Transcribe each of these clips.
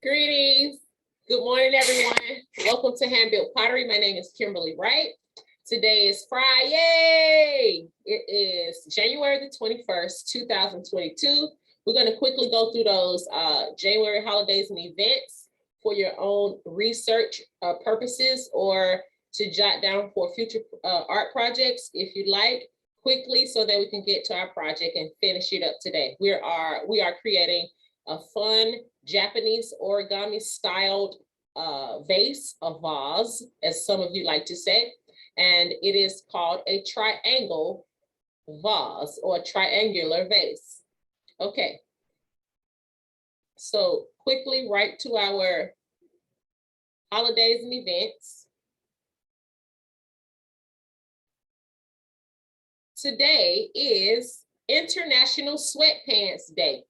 Greetings. Good morning, everyone. Welcome to Hand-Built Pottery. My name is Kimberlie Wright. Today is Friday. It is January the 21st, 2022. We're going to quickly go through those January holidays and events for your own research purposes or to jot down for future art projects if you'd like, quickly so that we can get to our project and finish it up today. We are creating a fun Japanese origami styled vase, a vase, as some of you like to say, and it is called a triangle vase or a triangular vase. Okay, so quickly right to our holidays and events. Today is International Sweatpants Day.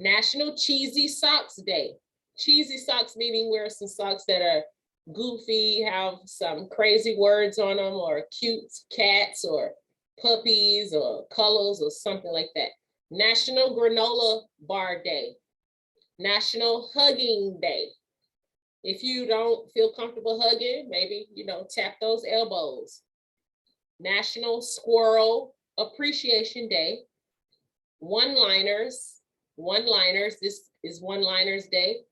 National Cheesy Socks Day. Cheesy socks meaning wear some socks that are goofy, have some crazy words on them, or cute cats or puppies or colors or something like that. National Granola Bar Day. National Hugging Day. If you don't feel comfortable hugging, maybe, tap those elbows. National Squirrel Appreciation Day. One-liners, this is One-Liners Day.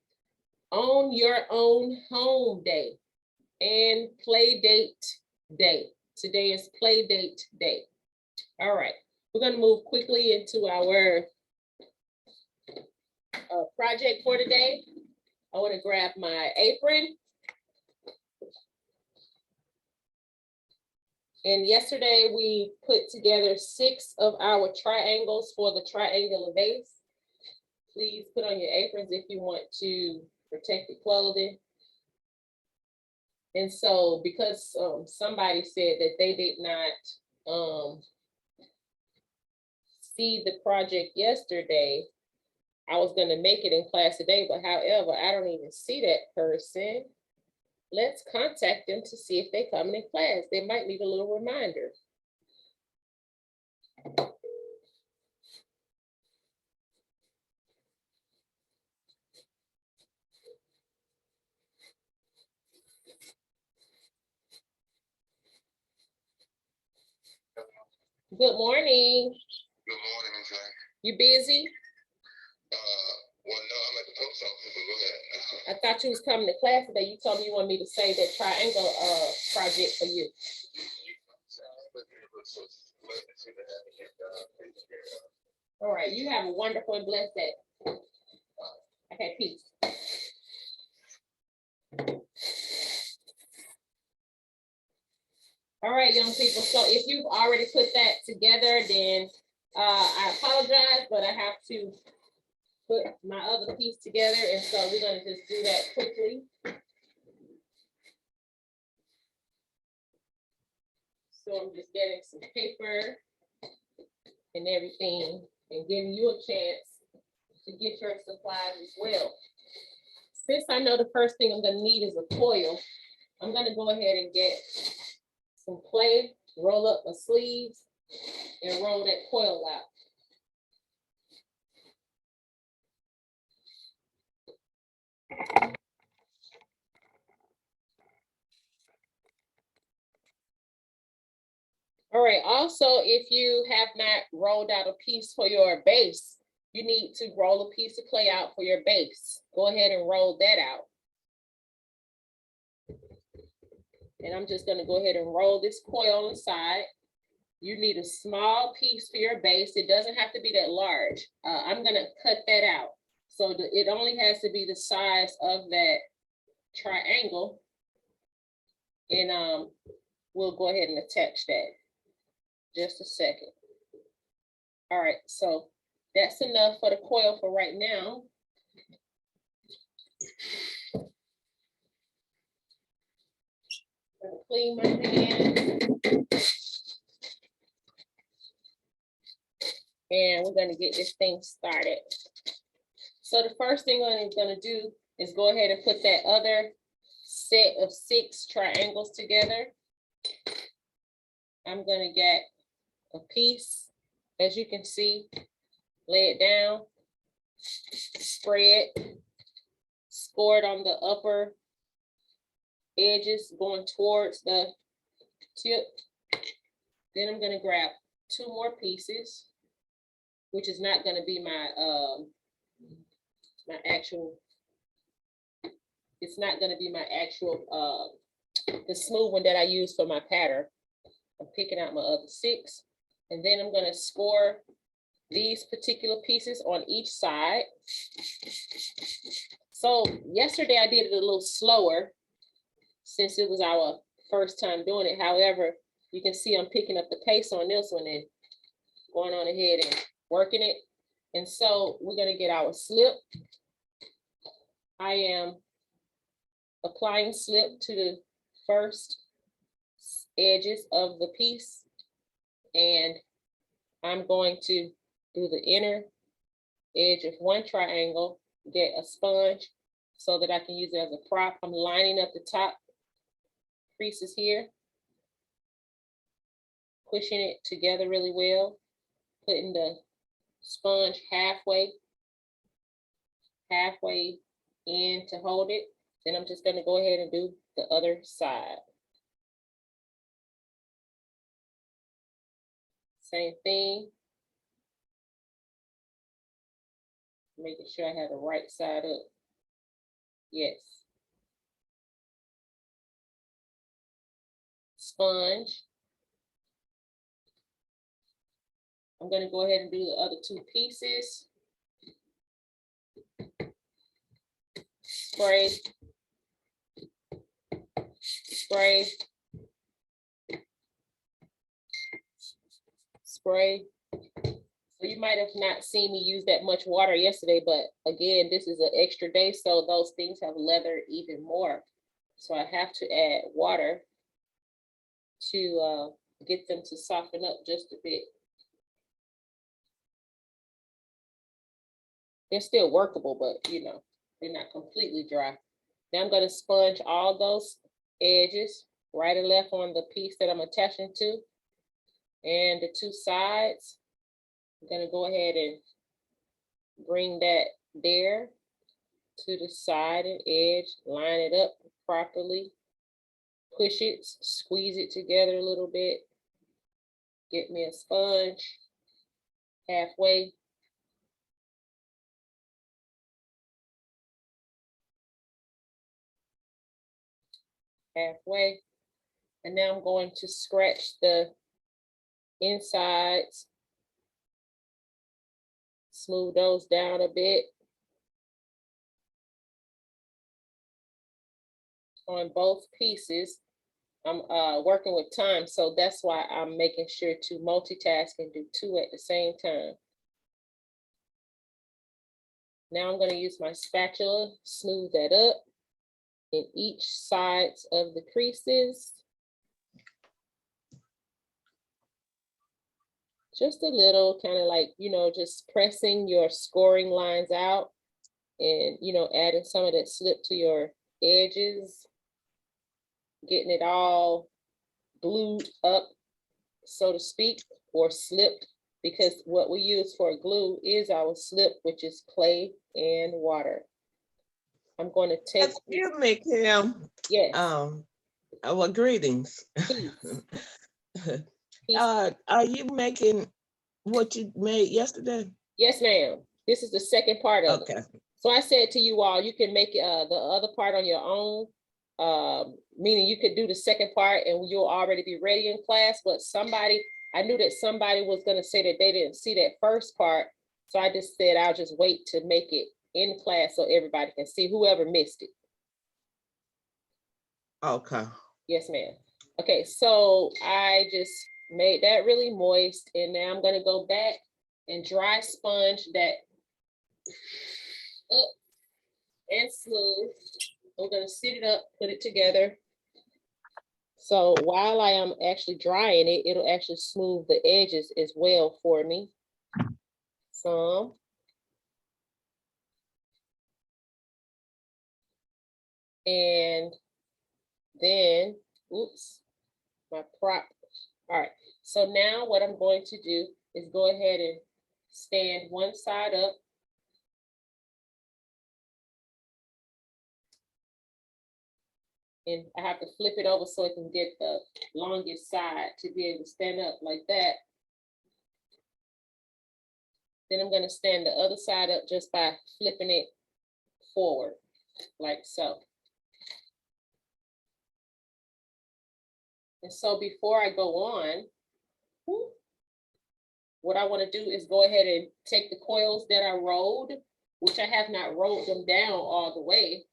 Own Your Own Home Day and Play Date Day. Today is Play Date Day. All right, we're going to move quickly into our project for today. I want to grab my apron. And yesterday we put together 6 of our triangles for the triangular vase. Please put on your aprons if you want to protect your clothing. And so because somebody said that they did not see the project yesterday, I was going to make it in class today, but however, I don't even see that person. Let's contact them to see if they come in class. They might need a little reminder. Good morning. Good morning, Ms. Wright. You busy? Well, no, I'm at the post office, but go ahead. I thought you was coming to class today. You told me you wanted me to say that triangle project for you. All right, you have a wonderful and blessed day. Okay, peace. All right, young people. So if you've already put that together, then I apologize, but I have to put my other piece together, and so we're going to just do that quickly. So I'm just getting some paper and everything and giving you a chance to get your supplies as well. Since I know the first thing I'm going to need is a coil, I'm going to go ahead and get some clay, roll up my sleeves, and roll that coil out. All right, also, if you have not rolled out a piece for your base, you need to roll a piece of clay out for your base. Go ahead and roll that out. And I'm just going to go ahead and roll this coil on the side. You need a small piece for your base. It doesn't have to be that large. I'm going to cut that out. So it only has to be the size of that triangle. And we'll go ahead and attach that. Just a second. All right, so that's enough for the coil for right now. I'm gonna clean my hands. And we're gonna get this thing started. So the first thing I'm gonna do is go ahead and put that other set of 6 triangles together. I'm gonna get a piece, as you can see, lay it down, spread, score it on the upper edges going towards the tip. Then I'm gonna grab 2 more pieces, which is not gonna be my my actual, it's not gonna be my actual the smooth one that I use for my pattern. I'm picking out my other 6, and then I'm gonna score these particular pieces on each side. So yesterday I did it a little slower since it was our first time doing it. However, you can see I'm picking up the pace on this one and going on ahead and working it. And so we're gonna get our slip. I am applying slip to the first edges of the piece, and I'm going to do the inner edge of one triangle, get a sponge so that I can use it as a prop. I'm lining up the top creases here, pushing it together really well, putting the sponge halfway in to hold it. Then I'm just gonna go ahead and do the other side. Same thing. Making sure I have the right side up. Yes. Sponge. I'm gonna go ahead and do the other 2 pieces. Spray. Spray. Spray. So you might have not seen me use that much water yesterday, but again, this is an extra day, so those things have leathered even more. So I have to add water to get them to soften up just a bit. They're still workable, but you know, they're not completely dry. Now I'm gonna sponge all those edges, right and left on the piece that I'm attaching to, and the 2 sides. I'm gonna go ahead and bring that there to the side and edge, line it up properly, push it, squeeze it together a little bit, get me a sponge halfway. Halfway. And now I'm going to scratch the insides, smooth those down a bit. On both pieces, I'm working with time, so that's why I'm making sure to multitask and do 2 at the same time. Now I'm going to use my spatula, smooth that up in each sides of the creases. Just a little, kind of like, you know, just pressing your scoring lines out and, you know, adding some of that slip to your edges, getting it all glued up, so to speak, or slipped, because what we use for glue is our slip, which is clay and water. I'm going to take. Excuse me, Kim. Yes. Well, greetings. Are you making what you made yesterday? Yes, ma'am. This is the second part of it. So I said to you all, you can make the other part on your own, meaning you could do the second part and you'll already be ready in class. But I knew that somebody was going to say that they didn't see that first part. So I just said, I'll just wait to make it in class so everybody can see, whoever missed it. Okay. Yes, ma'am. Okay, so I just made that really moist, and now I'm gonna go back and dry sponge that up and smooth. I'm gonna sit it up, put it together. So while I am actually drying it, it'll actually smooth the edges as well for me. Some. And then, oops, my prop. All right, so now what I'm going to do is go ahead and stand one side up. And I have to flip it over so it can get the longest side to be able to stand up like that. Then I'm gonna stand the other side up just by flipping it forward, like so. And so before I go on, what I want to do is go ahead and take the coils that I rolled, which I have not rolled them down all the way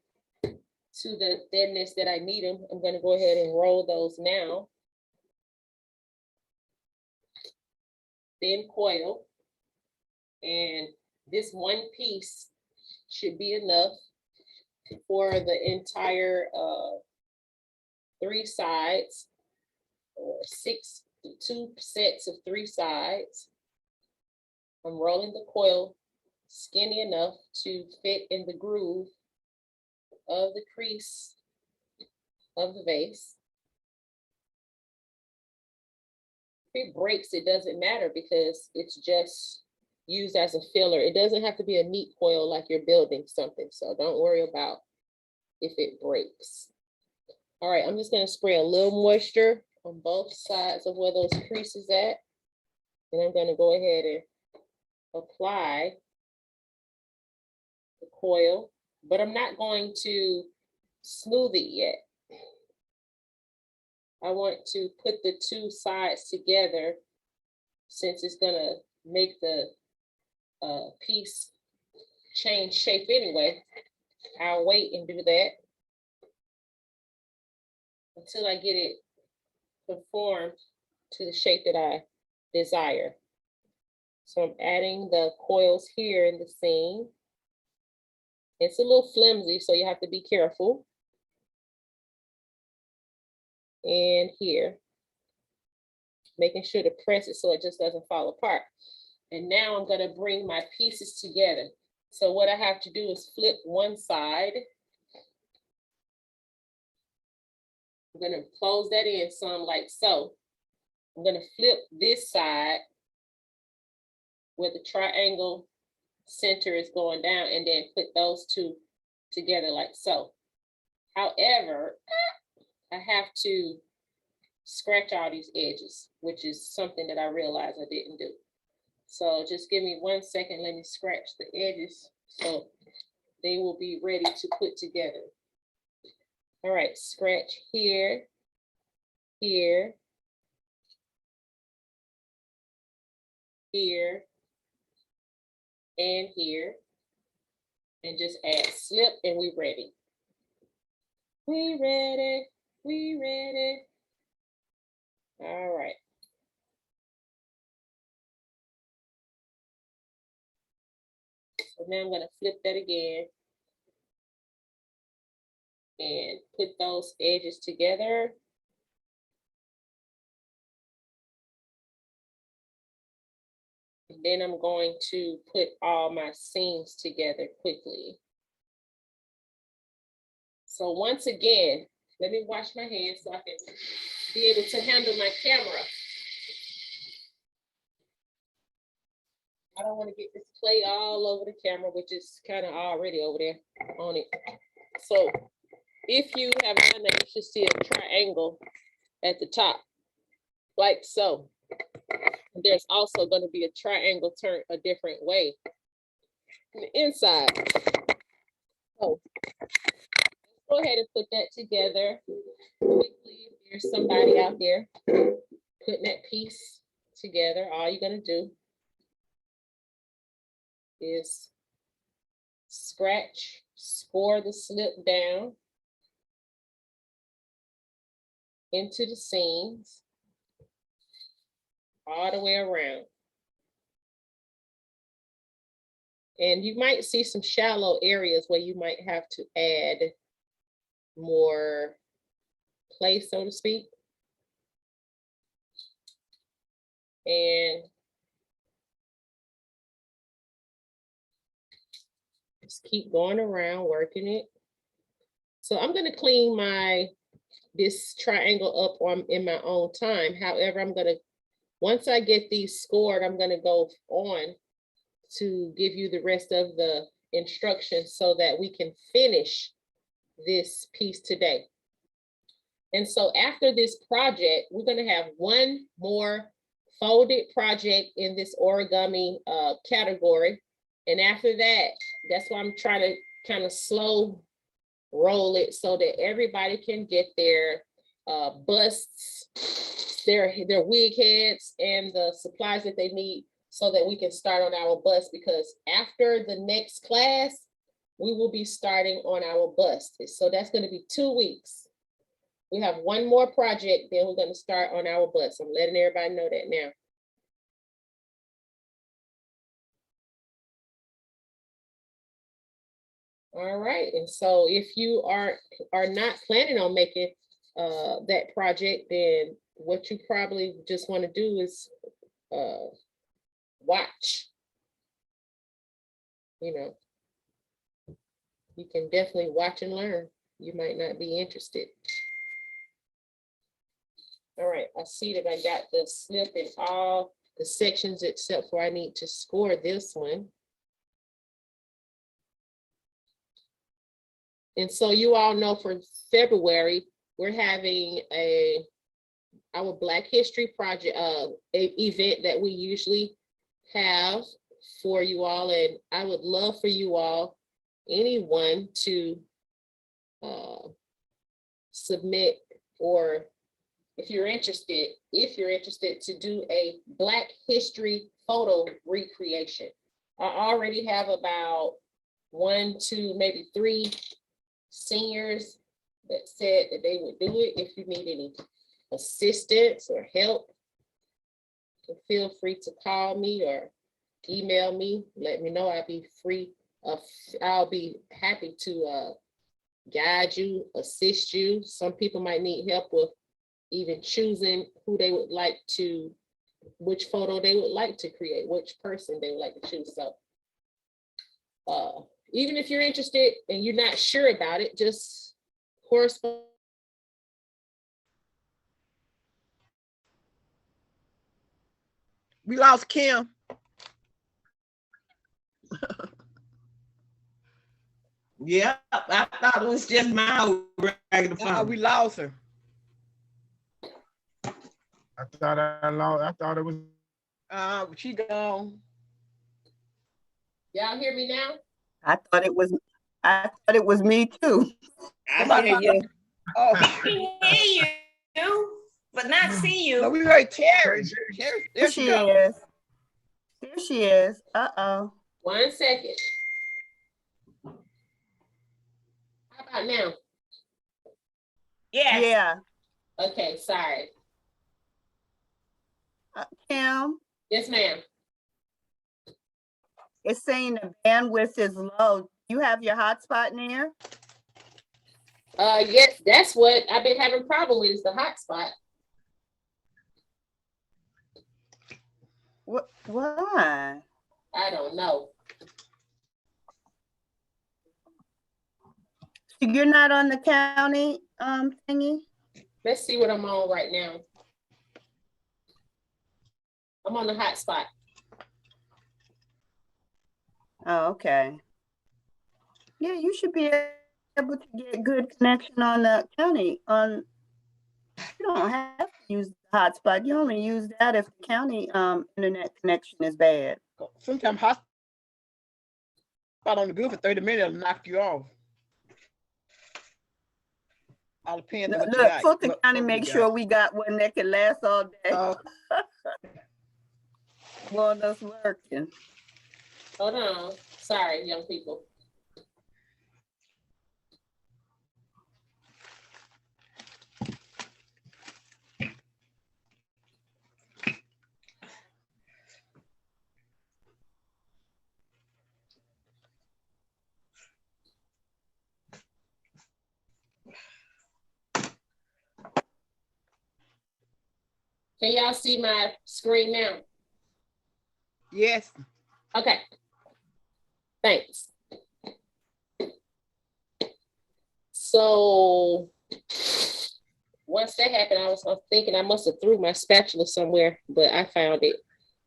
to the thinness that I need them. I'm going to go ahead and roll those now. Thin coil. And this one piece should be enough for the entire 3 sides, or 2 sets of 3 sides. I'm rolling the coil skinny enough to fit in the groove of the crease of the vase. If it breaks, it doesn't matter because it's just used as a filler. It doesn't have to be a neat coil like you're building something. So don't worry about if it breaks. All right, I'm just going to spray a little moisture on both sides of where those creases at. And I'm going to go ahead and apply the coil, but I'm not going to smooth it yet. I want to put the 2 sides together since it's going to make the piece change shape anyway. I'll wait and do that until I get it conformed to the shape that I desire. So I'm adding the coils here in the seam. It's a little flimsy, so you have to be careful. And here, making sure to press it so it just doesn't fall apart. And now I'm going to bring my pieces together. So what I have to do is flip one side. I'm going to close that in some like so. I'm going to flip this side where the triangle center is going down and then put those 2 together like so. However, I have to scratch all these edges, which is something that I realized I didn't do. So just give me 1 second. Let me scratch the edges so they will be ready to put together. All right, scratch here, here, here, and here. And just add slip and we're ready. We ready, we ready. All right. So now I'm going to flip that again and put those edges together. And then I'm going to put all my seams together quickly. So once again, let me wash my hands so I can be able to handle my camera. I don't want to get this clay all over the camera, which is kind of already over there on it. So if you have done that, you should see a triangle at the top, like so. There's also going to be a triangle turned a different way on the inside. So go ahead and put that together quickly. If there's somebody out there putting that piece together, all you're going to do is scratch, score the slip down into the seams all the way around. And you might see some shallow areas where you might have to add more clay, so to speak. And just keep going around working it. So I'm going to clean this triangle up in my own time. However, once I get these scored, I'm going to go on to give you the rest of the instructions so that we can finish this piece today. And so after this project, we're gonna have one more folded project in this origami category. And after that, that's why I'm trying to kind of slow roll it so that everybody can get their busts, their wig heads, and the supplies that they need so that we can start on our bust, because after the next class, we will be starting on our bust. So that's going to be 2 weeks. We have one more project, then we're going to start on our bust. I'm letting everybody know that now. All right, and so if you are not planning on making that project, then what you probably just want to do is watch. You know, you can definitely watch and learn. You might not be interested. All right, I see that I got the slip in all the sections except for I need to score this one. And so you all know for February, we're having our Black History Project event that we usually have for you all. And I would love for you all, anyone, to submit, or if you're interested to do a Black History photo recreation. I already have about 1, 2, maybe 3 seniors that said that they would do it. If you need any assistance or help, feel free to call me or email me. Let me know. I'll be free. I'll be happy to guide you, assist you. Some people might need help with even choosing who they would like to, which photo they would like to create, which person they would like to choose. So even if you're interested and you're not sure about it, just correspond. We lost Kim. Yeah, I thought it was just my regular phone. We lost her. I thought it was. She gone. Y'all hear me now? I thought it was me too. I hear you. Oh, We hear you, but not see you. no, we heard Terry. There There she she go. is. There she is. Uh-oh. 1 second. How about now? Yes. Yeah. Okay, sorry. Kim, Yes, ma'am. it's saying the bandwidth is low. You have your hotspot near? Yes, that's what I've been having problem with, is the hotspot. Why? I don't know. So you're not on the county thingy? Let's see what I'm on right now. I'm on the hotspot. Oh, okay. Yeah, you should be able to get good connection on the county. You don't have to use the hotspot. You only use that if the county internet connection is bad. Sometimes hotspot on the good for 30 minutes will knock you off. All depends on what you Look, got. Fulton what County phone you make got. sure we got one that can last all day. One that's working. Hold on. Sorry, young people. Can y'all see my screen now? Yes. Okay. Thanks. So once that happened, I was thinking I must have threw my spatula somewhere, but I found it.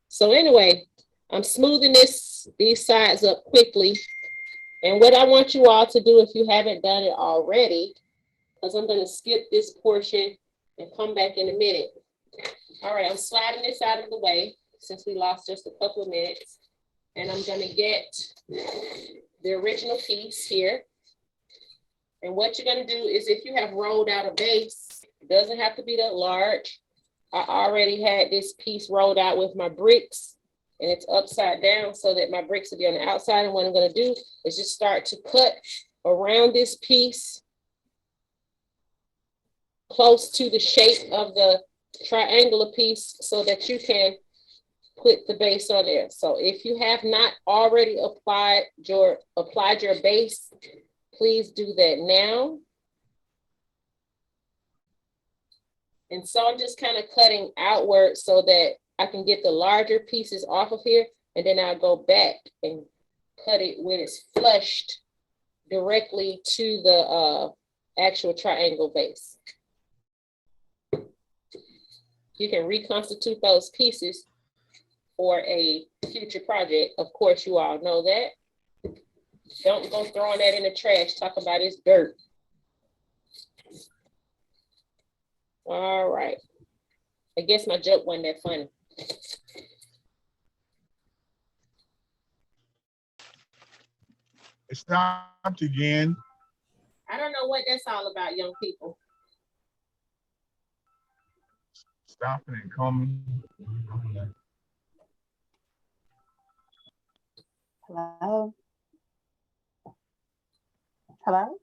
So anyway, I'm smoothing these sides up quickly. And what I want you all to do, if you haven't done it already, because I'm gonna skip this portion and come back in a minute. All right, I'm sliding this out of the way since we lost just a couple of minutes. And I'm gonna get the original piece here. And what you're gonna do is if you have rolled out a base, it doesn't have to be that large. I already had this piece rolled out with my bricks and it's upside down so that my bricks will be on the outside. And what I'm gonna do is just start to cut around this piece close to the shape of the triangular piece so that you can put the base on there. So if you have not already applied your base, please do that now. And so I'm just kind of cutting outward so that I can get the larger pieces off of here. And then I'll go back and cut it when it's flushed directly to the actual triangle base. You can reconstitute those pieces for a future project. Of course, you all know that. Don't go throwing that in the trash, talk about it's dirt. All right. I guess my joke wasn't that funny. It stopped again. I don't know what that's all about, young people. Stopping and coming. Hello? Hello?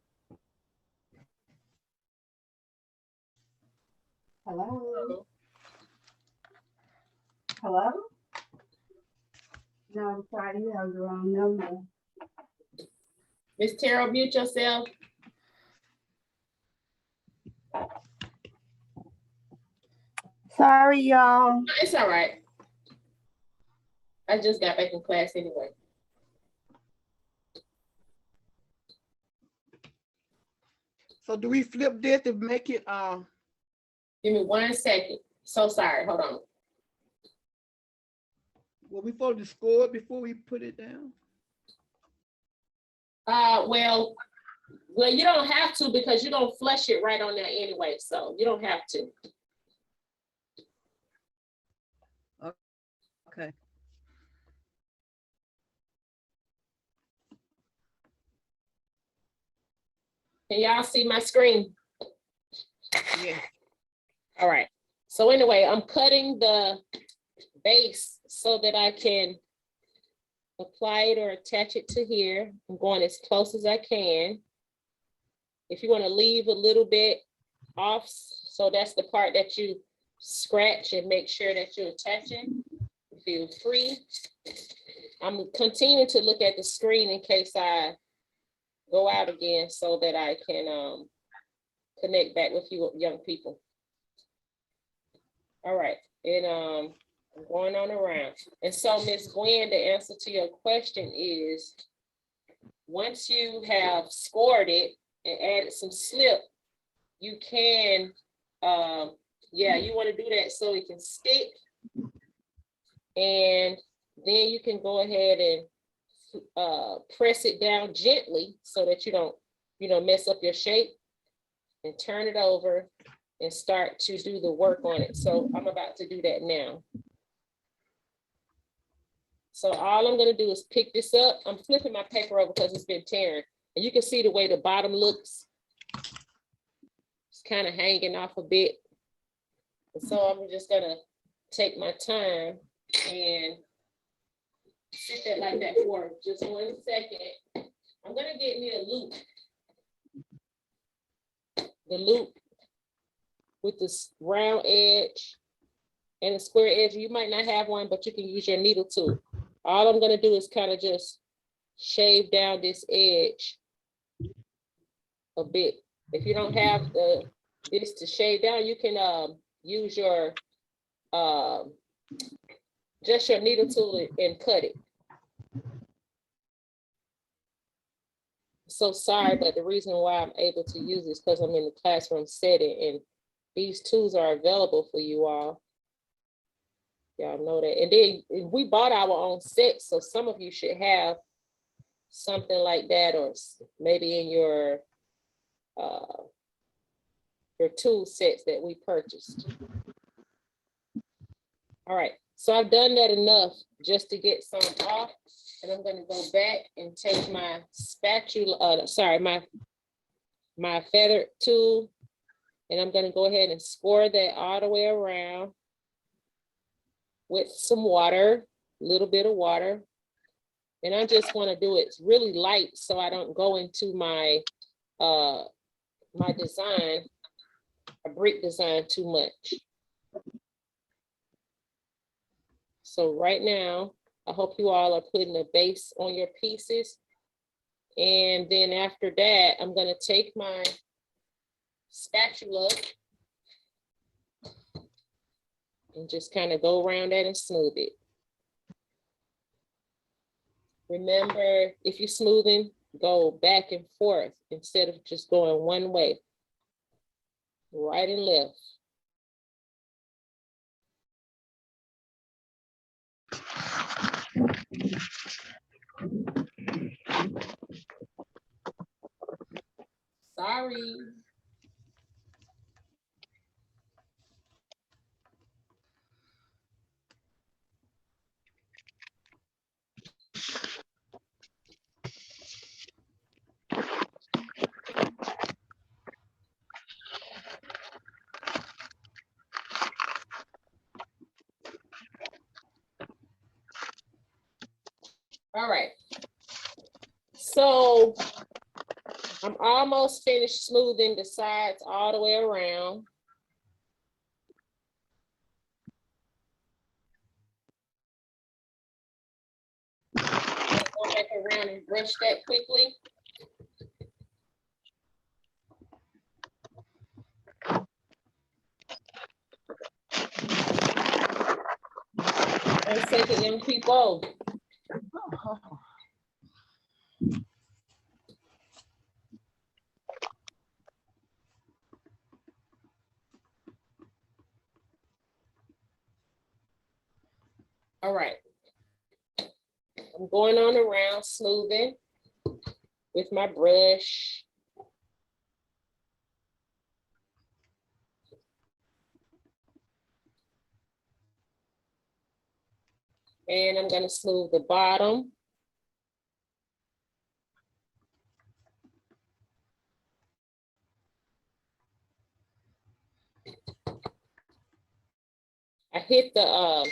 Hello? Hello? No, I'm sorry, you have the wrong number. Miss Terrell, mute yourself. Sorry, y'all. It's all right. I just got back in class anyway. So do we flip this to make it, Give me 1 second. So sorry, hold on. well, we supposed to score it before we put it down? Well, you don't have to because you're gonna flush it right on there anyway, so you don't have to. Okay. Can y'all see my screen? Yeah. All right. So anyway, I'm cutting the base so that I can apply it or attach it to here. I'm going as close as I can. If you want to leave a little bit off, so that's the part that you scratch and make sure that you're attaching, feel free. I'm continuing to look at the screen in case I go out again so that I can connect back with you young people. All right, and I'm going on around. And so Ms. Gwen, the answer to your question is, once you have scored it and added some slip, you can, yeah, you want to do that so it can stick. And then you can go ahead and press it down gently so that you don't, mess up your shape, and turn it over and start to do the work on it. So I'm about to do that now. So all I'm gonna do is pick this up. I'm flipping my paper over because it's been tearing. And you can see the way the bottom looks. It's kind of hanging off a bit. And so I'm just gonna take my time and sit that like that for just 1 second. I'm gonna get me a loop. The loop with this round edge and a square edge. You might not have one, but you can use your needle tool. All I'm gonna do is kind of just shave down this edge a bit. If you don't have this to shave down, you can use your just your needle tool and cut it. So sorry, but the reason why I'm able to use this because I'm in the classroom setting and these tools are available for you all. Y'all know that. And then we bought our own set, so some of you should have something like that, or maybe in your your tool sets that we purchased. All right, so I've done that enough just to get some off, and I'm gonna go back and take my spatula, my feather tool, and I'm gonna go ahead and score that all the way around with some water, a little bit of water. And I just wanna do it really light so I don't go into my my design, a brick design too much. So right now, I hope you all are putting a base on your pieces. And then after that, I'm gonna take my spatula and just kind of go around that and smooth it. Remember, if you're smoothing, go back and forth instead of just going one way, right and left. Sorry. All right. So I'm almost finished smoothing the sides all the way around. Go back around and brush that quickly. One second, young people. All right. I'm going on around smoothing with my brush. And I'm going to smooth the bottom. I hit the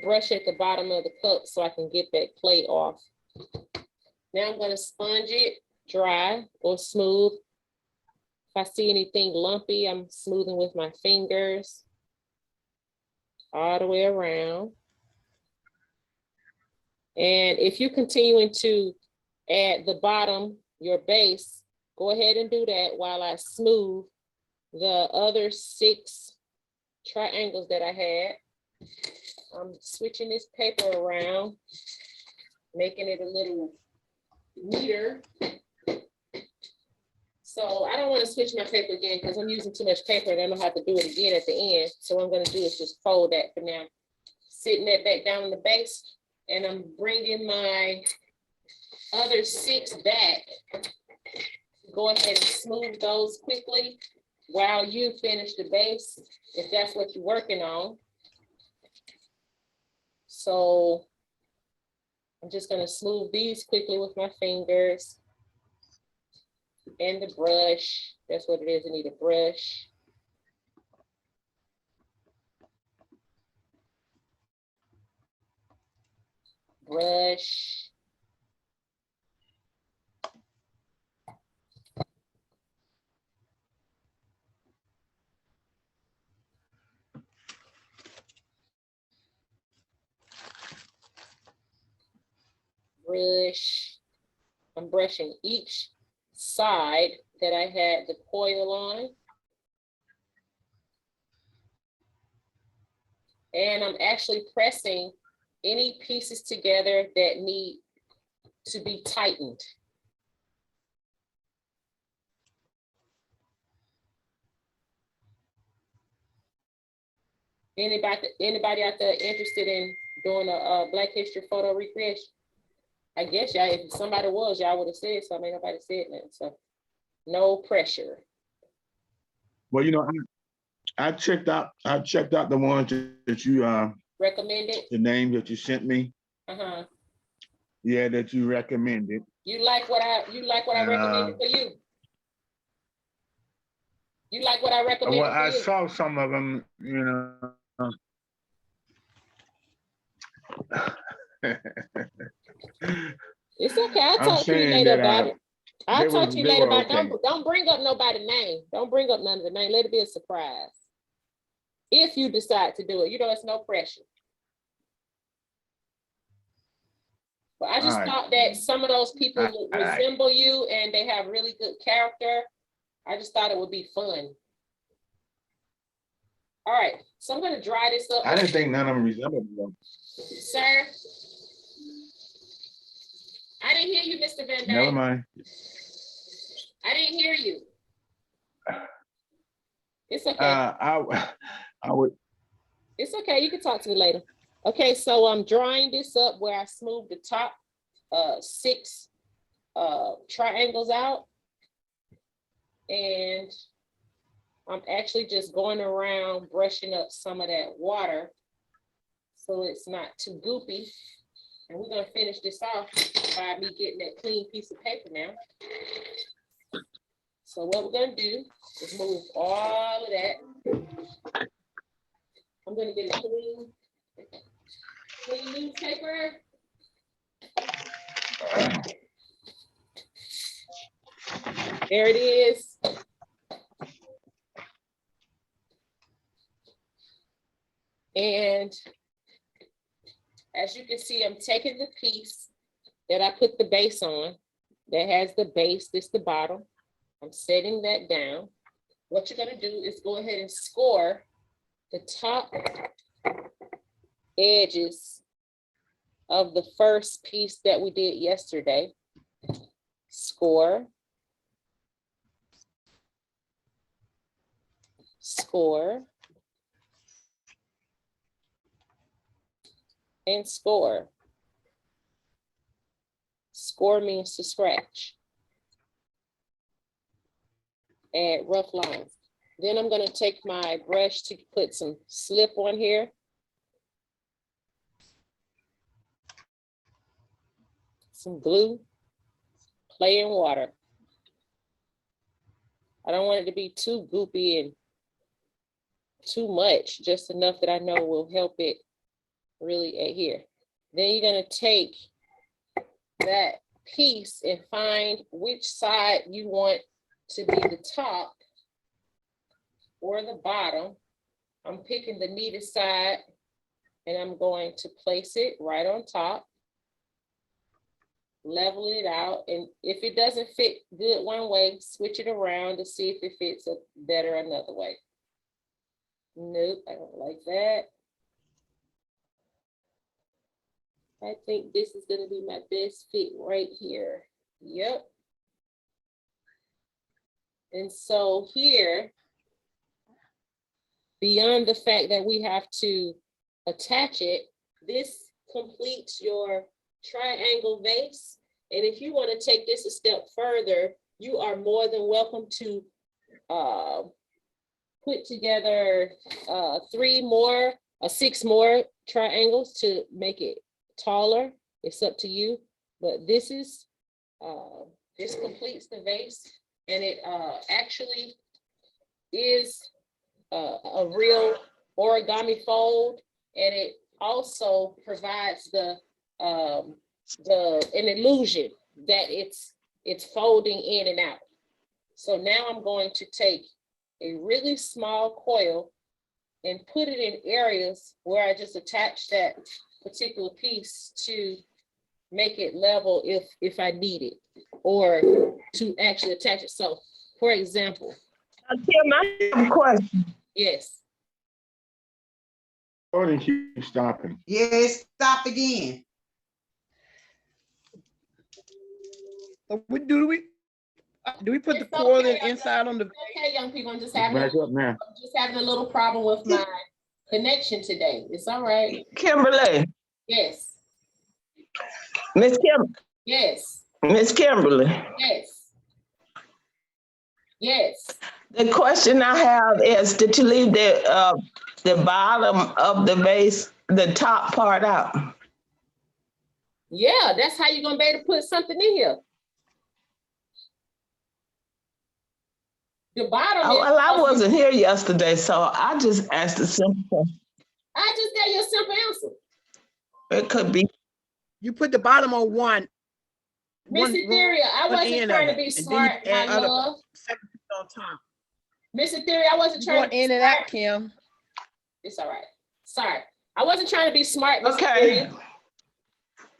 brush at the bottom of the cup so I can get that clay off. Now I'm going to sponge it dry or smooth. If I see anything lumpy, I'm smoothing with my fingers all the way around. And if you're continuing to add the bottom, your base, go ahead and do that while I smooth the other 6 triangles that I had. I'm switching this paper around, making it a little neater. So I don't want to switch my paper again because I'm using too much paper and I'm gonna have to do it again at the end. So what I'm gonna do is just fold that for now. Sitting that back down in the base, and I'm bringing my other 6 back. Go ahead and smooth those quickly while you finish the base, if that's what you're working on. So I'm just going to smooth these quickly with my fingers and the brush. That's what it is. I need a brush. Brush. Brush. I'm brushing each side that I had the coil on. And I'm actually pressing any pieces together that need to be tightened. Anybody out there interested in doing a Black History photo recreation? I guess y'all, if somebody was, y'all would have said something. Nobody said nothing, so no pressure. Well, I checked out the ones that you Recommended? the names that you sent me. Uh-huh. Yeah, that you recommended. You like what I recommended for you? You like what I recommended Well, for I you? saw some of them, It's okay. I'll I'm talk to you saying later that about it. I'll talk to you they later were about it. okay. Don't bring up nobody's name. Don't bring up none of the name. Let it be a surprise. If you decide to do it, it's no pressure. But I just All right. thought that some of those people All right. resemble you and they have really good character. I just thought it would be fun. All right, so I'm gonna dry this up. I didn't think none of them resembled them. Sir, I didn't hear you, Mr. Van Dyke. Never mind. I didn't hear you. It's okay. I would. It's okay. You can talk to me later. Okay, so I'm drawing this up where I smooth the top 6 triangles out. And I'm actually just going around brushing up some of that water so it's not too goopy. And we're gonna finish this off by me getting that clean piece of paper now. So what we're gonna do is move all of that. I'm gonna get a clean newspaper. There it is. And as you can see, I'm taking the piece that I put the base on that has the base, this the bottom. I'm setting that down. What you're gonna do is go ahead and score the top edges of the first piece that we did yesterday. Score. Score. And score. Score means to scratch. Add rough lines. Then I'm going to take my brush to put some slip on here. Some glue, clay and water. I don't want it to be too goopy and too much, just enough that I know will help it really adhere. Then you're going to take that piece and find which side you want to be the top or the bottom. I'm picking the neatest side and I'm going to place it right on top, level it out, and if it doesn't fit good one way, switch it around to see if it fits better another way. Nope, I don't like that. I think this is going to be my best fit right here. Yep. And so here, beyond the fact that we have to attach it, this completes your triangle vase. And if you want to take this a step further, you are more than welcome to put together 6 more triangles to make it taller. It's up to you, but this is this completes the vase, and it actually is a real origami fold, and it also provides an illusion that it's folding in and out. So now I'm going to take a really small coil and put it in areas where I just attach that particular piece to make it level if I need it, or to actually attach it. So for example, Kim, I have a question. yes. Recording keeps stopping. Yeah, it stopped again. Do we put the It's coil okay, inside on the? Okay, young people, I'm just Back up now. having a little problem with my connection today. It's all right. Kimberlie, Yes. Miss Yes. Kimberlie, Yes. Yes. The question I have is, did you leave the bottom of the vase, the top part out? Yeah, that's how you're gonna be able to put something in here. The bottom Oh, is well, I supposed to be- wasn't here yesterday, so I just asked a simple question. I just gave you a simple answer. It could be. You put the bottom on one. Miss Etheria, I one wasn't end trying of to be it, and then you smart, my add other love. second piece on top. Miss Etheria, I wasn't trying One to be end of smart. that, Kim. It's all right. Sorry. I wasn't trying to be smart, Miss Okay. Etheria.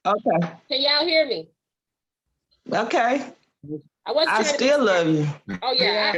Okay. Can y'all hear me? Okay. I wasn't I trying to be still smart. love you. Oh, yeah.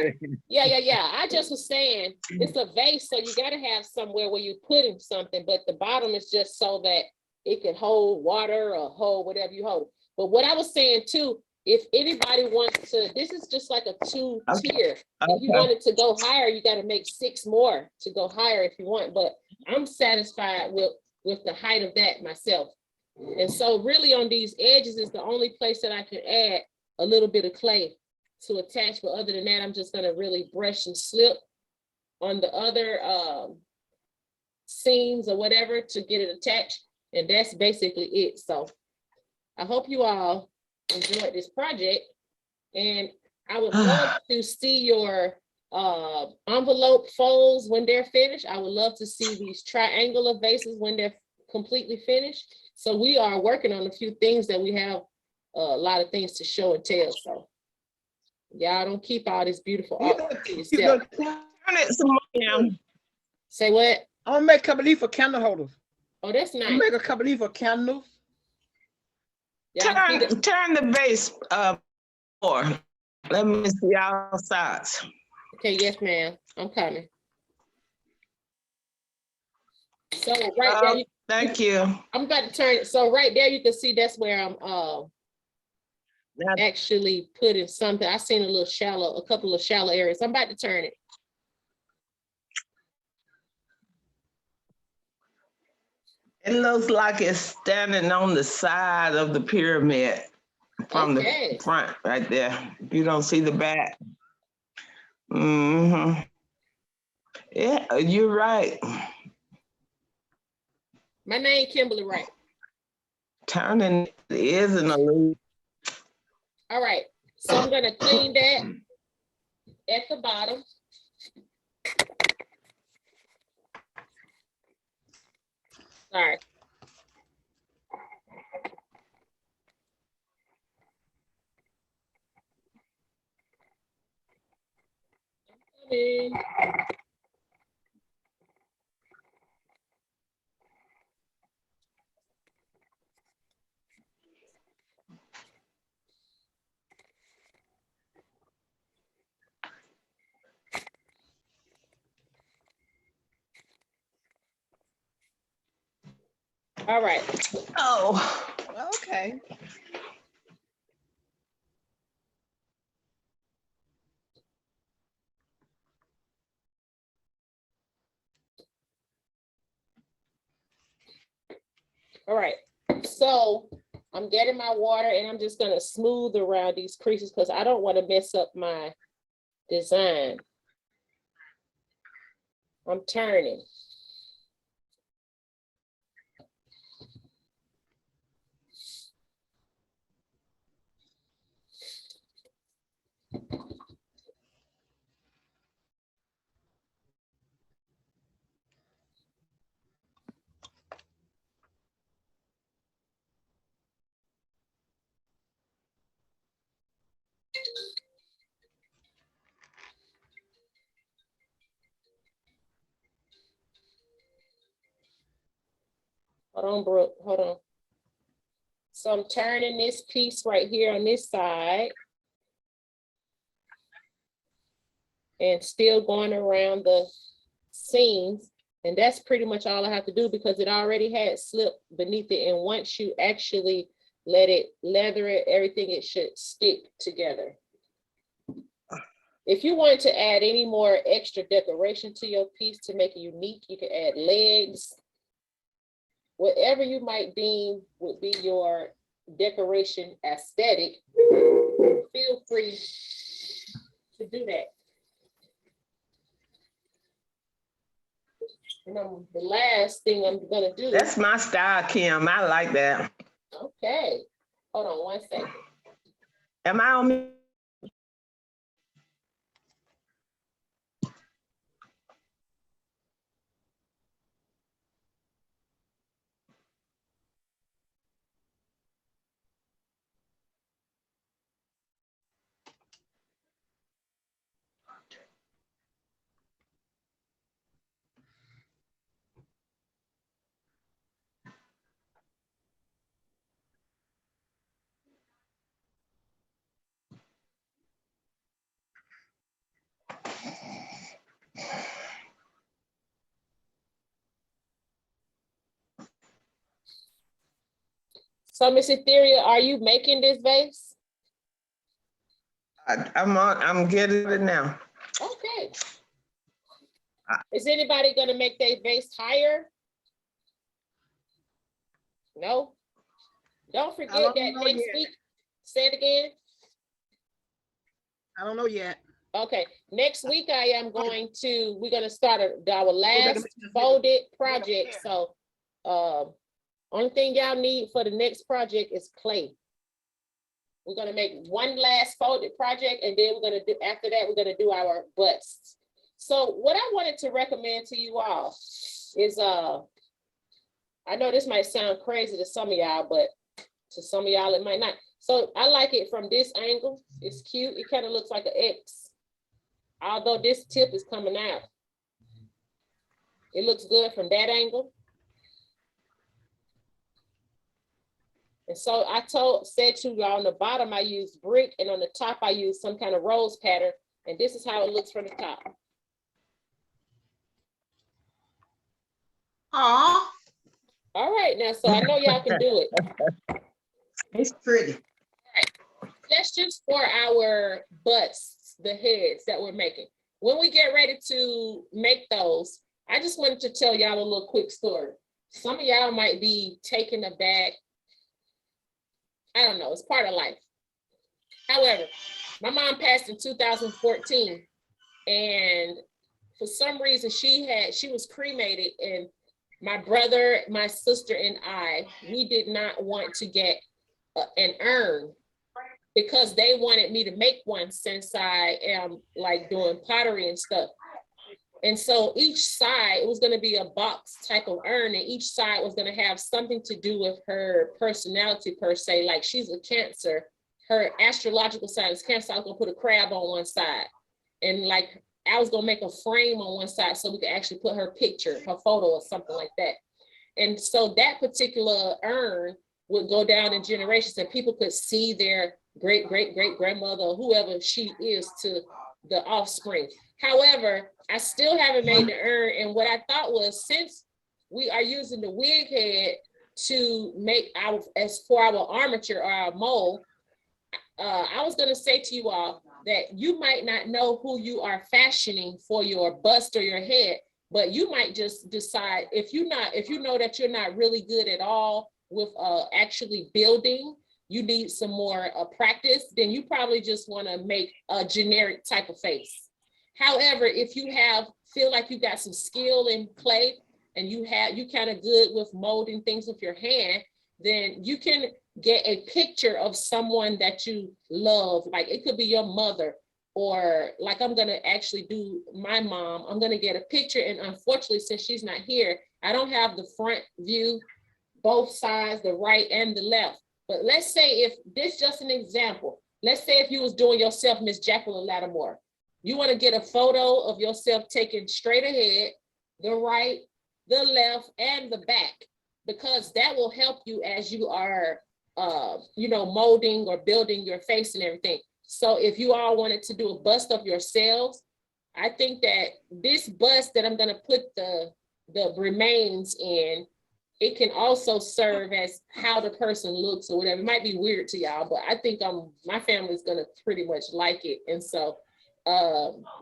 Yeah. I just was saying, it's a vase, so you gotta have somewhere where you're putting something, but the bottom is just so that it can hold water or hold whatever you hold. But what I was saying too, if anybody wants to, this is just like a 2-tier. If you Okay. wanted to go higher, you gotta make 6 more to go higher if you want, but I'm satisfied with the height of that myself. And so really on these edges is the only place that I can add a little bit of clay to attach, but other than that, I'm just gonna really brush and slip on the other seams or whatever to get it attached. And that's basically it. So I hope you all enjoyed this project. And I would love to see your envelope folds when they're finished. I would love to see these triangular vases when they're completely finished. So we are working on a few things that we have a lot of things to show and tell. So y'all don't keep all this beautiful art to yourself. Turn it some more down. Say what? I'm gonna make a couple of these for candle holders. Oh, that's I'm nice. gonna make a couple of these for candles. Y'all see that? Turn the base more. Let me see all sides. Okay, yes, ma'am. I'm coming. So right there, Thank you. I'm about to turn it. So right there, you can see that's where I'm Now, actually putting something. I seen a couple of shallow areas. I'm about to turn it. it looks like it's standing on the side of the pyramid from Okay. the front right there. You don't see the back. Mm-hmm. Yeah, you're right. My name Kimberlie Wright. Turning is an illusion. All right. So I'm gonna clean that at the bottom. Sorry. All right. Oh, Okay. All right. So I'm getting my water and I'm just gonna smooth around these creases because I don't want to mess up my design. I'm turning. Hold on, Brooke. Hold on. So I'm turning this piece right here on this side. And still going around the seams. And that's pretty much all I have to do because it already had slip beneath it. And once you actually let it leather it, everything, it should stick together. If you want to add any more extra decoration to your piece to make it unique, you can add legs. Whatever you might deem would be your decoration aesthetic, feel free to do that. And the last thing I'm gonna do. That's my style, Kim. I like that. Okay, hold on one second. Am I on me? So, Miss Etheria, are you making this vase? I'm getting it now. Okay. Is anybody gonna make their vase higher? No? Don't forget don't that know next yet. week, say it again. I don't know yet. Okay, next week we're gonna start our last make it- folded make it project. fair. So, only thing y'all need for the next project is clay. We're gonna make one last folded project, and then after that, we're gonna do our busts. So what I wanted to recommend to you all is, I know this might sound crazy to some of y'all, but to some of y'all, it might not. So I like it from this angle. It's cute. It kind of looks like an X, although this tip is coming out. It looks good from that angle. And so I said to y'all, on the bottom, I used brick, and on the top, I used some kind of rose pattern. And this is how it looks from the top. Aw, All right, now, so I know y'all can do it. it's pretty. That's just for our busts, the heads that we're making. When we get ready to make those, I just wanted to tell y'all a little quick story. Some of y'all might be taken aback. I don't know, it's part of life. However, my mom passed in 2014, and for some reason she was cremated, and my brother, my sister, and we did not want to get an urn, because they wanted me to make one, since I am like doing pottery and stuff. And so each side, it was going to be a box type of urn, and each side was going to have something to do with her personality per se. Like, she's a Cancer, her astrological sign is Cancer. I was going to put a crab on one side, and like I was going to make a frame on one side so we could actually put her picture, her photo, or something like that. And so that particular urn would go down in generations, and people could see their great grandmother, or whoever she is, to the offspring. However, I still haven't made the urn. And what I thought was, since we are using the wig head to make as for our armature or our mold, I was going to say to you all that you might not know who you are fashioning for your bust or your head, but you might just decide, if you know that you're not really good at all with actually building, you need some more practice, then you probably just want to make a generic type of face. However, if you feel like you got some skill in clay, and you kind of good with molding things with your hand, then you can get a picture of someone that you love. Like, it could be your mother, or like I'm gonna actually do my mom. I'm gonna get a picture, and unfortunately, since she's not here, I don't have the front view, both sides, the right and the left. But let's say, if this just an example, let's say if you was doing yourself, Miss Jacqueline Lattimore, you want to get a photo of yourself taken straight ahead, the right, the left, and the back, because that will help you as you are, molding or building your face and everything. So if you all wanted to do a bust of yourselves, I think that this bust that I'm going to put the remains in, it can also serve as how the person looks or whatever. It might be weird to y'all, but I think my family's going to pretty much like it. And so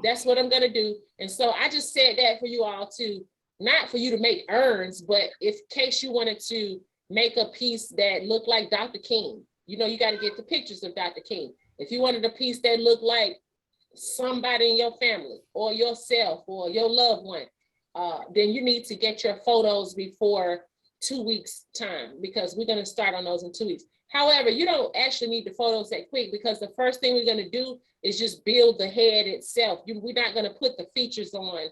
that's what I'm gonna do. And so I just said that for you all to, not for you to make urns, but in case you wanted to make a piece that looked like Dr. King, you got to get the pictures of Dr. King. If you wanted a piece that looked like somebody in your family or yourself or your loved one, then you need to get your photos before 2 weeks time, because we're going to start on those in 2 weeks. However, you don't actually need the photos that quick, because the first thing we're going to do is just build the head itself. We're not going to put the features on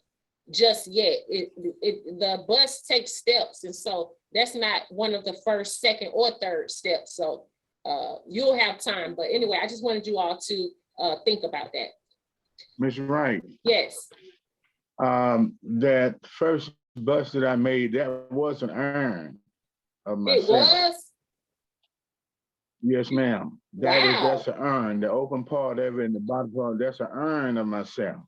just yet. The bust takes steps, and so that's not one of the first, second, or third steps. So you'll have time. But anyway, I just wanted you all to think about that. Ms. Wright, Yes. that first bust that I made, that was an urn of myself. It was? Yes, ma'am. Wow. That's an urn. The open part of it and the bottom part, that's an urn of myself.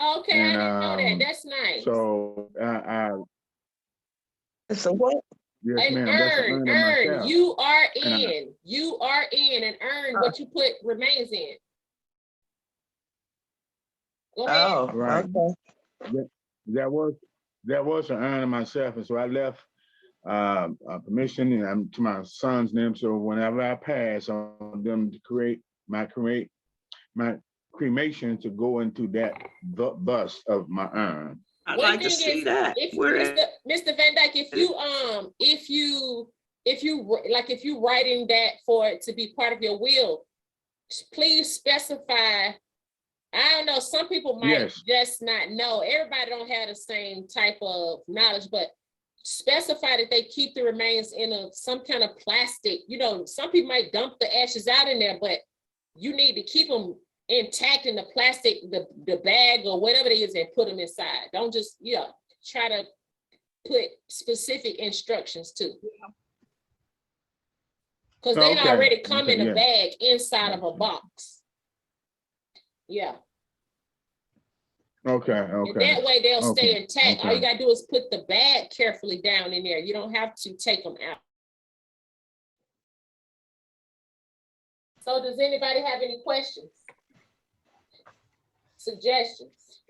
Okay, And, I didn't know that. That's nice. So It's a what? yes, An ma'am. That's an urn, urn of myself. you are And in an urn, what you put remains in. Go ahead. Oh, Right. okay. That was an urn of myself, and so I left permission and to my son's name. So whenever I pass, I want them to create my cremation to go into that bust of my urn. I'd One like to thing see is, that. if Where Mr. Van Dyke, if you writing that for it to be part of your will, please specify. I don't know, some people might Yes. just not know. Everybody don't have the same type of knowledge, but specify that they keep the remains in some kind of plastic. You know, some people might dump the ashes out in there, but you need to keep them intact in the plastic, the bag or whatever it is, and put them inside. Don't just, try to put specific instructions too. Because they Okay. already come in a Yeah. bag inside of a box. Yeah. Okay. And that way they'll stay Okay. intact. All you gotta do is put the bag carefully down in there. You don't have to take them out. So does anybody have any questions? Suggestions?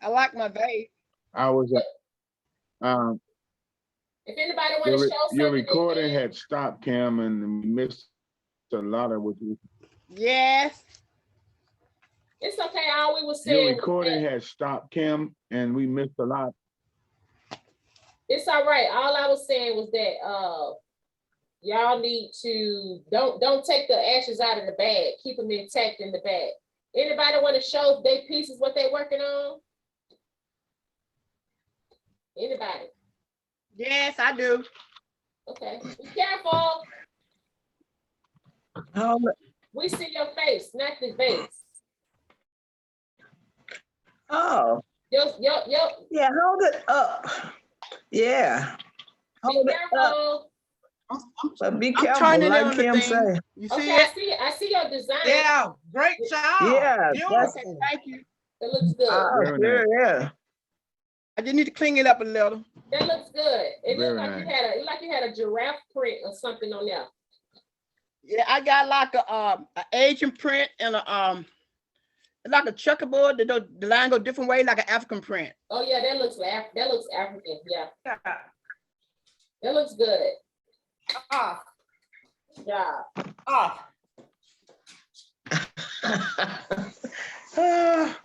I like my vase. I was If anybody want to show something. your recording had stopped, Kim, and we missed a lot of what you. Yes. It's okay. All we were saying. Your recording had stopped, Kim, and we missed a lot. It's all right. All I was saying was that y'all need to don't take the ashes out of the bag. Keep them intact in the bag. Anybody want to show their pieces what they're working on? Anybody? Yes, I do. Okay. Be careful. We see your face, not the vase. Oh, Yo. yeah, hold it up. Yeah. Hold Be it up. careful. But be I'm careful, turning it like on the Kim thing. say. You see Okay, it? I see your design. Yeah, great job. Yeah, Beautiful. that's Okay, thank you. It looks good. Oh, Very sure, yeah. I just need to clean it up a little. That looks good. It Very looks like you had a giraffe print or something on there. Yeah, I got like a Asian print and like a checkerboard. The line go different way, like an African print. Oh yeah, that looks African. Yeah, that looks good. Yeah.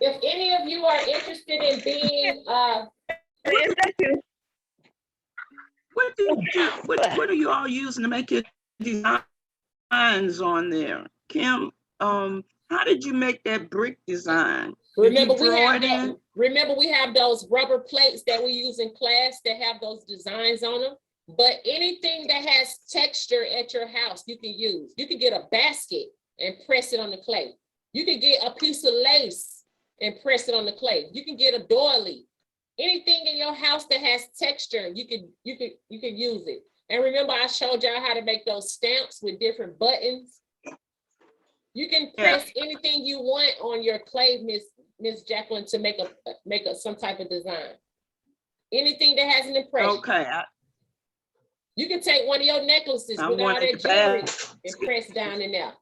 If any of you are interested in being What are you all using to make your designs on there? Kim, how did you make that brick design? remember Did you draw it in? we have those rubber plates that we use in class that have those designs on them. But anything that has texture at your house, you can use. You can get a basket and press it on the clay. You can get a piece of lace and press it on the clay. You can get a doily. Anything in your house that has texture, you can use it. And remember, I showed y'all how to make those stamps with different buttons. You can press anything you want on your clay, Miss Jacqueline, to make some type of design. Anything that has an impression. Okay. You can take one of your necklaces I with all wanted that the jewelry bag. and press down in there.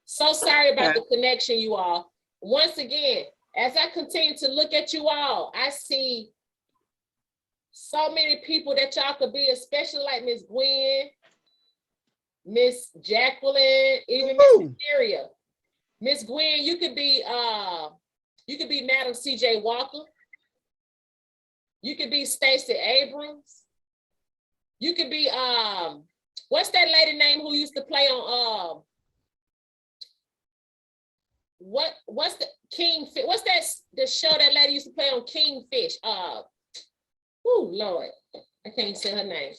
So sorry about the connection, you all. Once again, as I continue to look at you all, I see so many people that y'all could be, especially like Miss Gwen, Miss Jacqueline, even Miss Syria. Miss Gwen, you could be You could be Madam C.J. Walker. You could be Stacey Abrams. You could be what's that lady name who used to play on what's the Kingfish? What's that the show that lady used to play on Kingfish? Oh Lord, I can't say her name.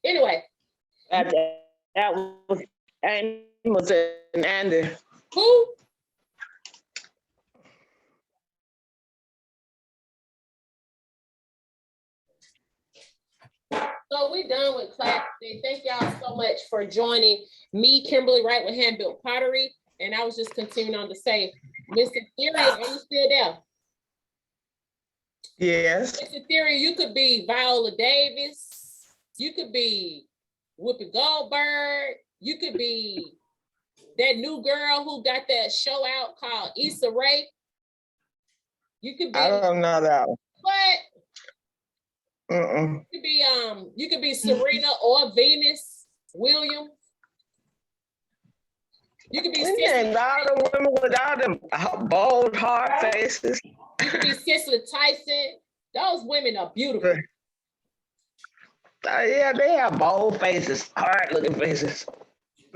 Anyway. That was Amos and Andy. Who? So we done with class today. Thank y'all so much for joining me, Kimberlie Wright with Hand Built Pottery. And I was just continuing on to say, Mr. Theory, are you still there? Yes. Mr. Theory, you could be Viola Davis. You could be Whoopi Goldberg. You could be that new girl who got that show out called Issa Rae. You could be. I don't know that one. What? Mm-mm. You could be Serena or Venus Williams. You could be And all the women with all them bold, hard faces. You could be Cicely Tyson. Those women are beautiful. Yeah, they have bold faces, hard looking faces.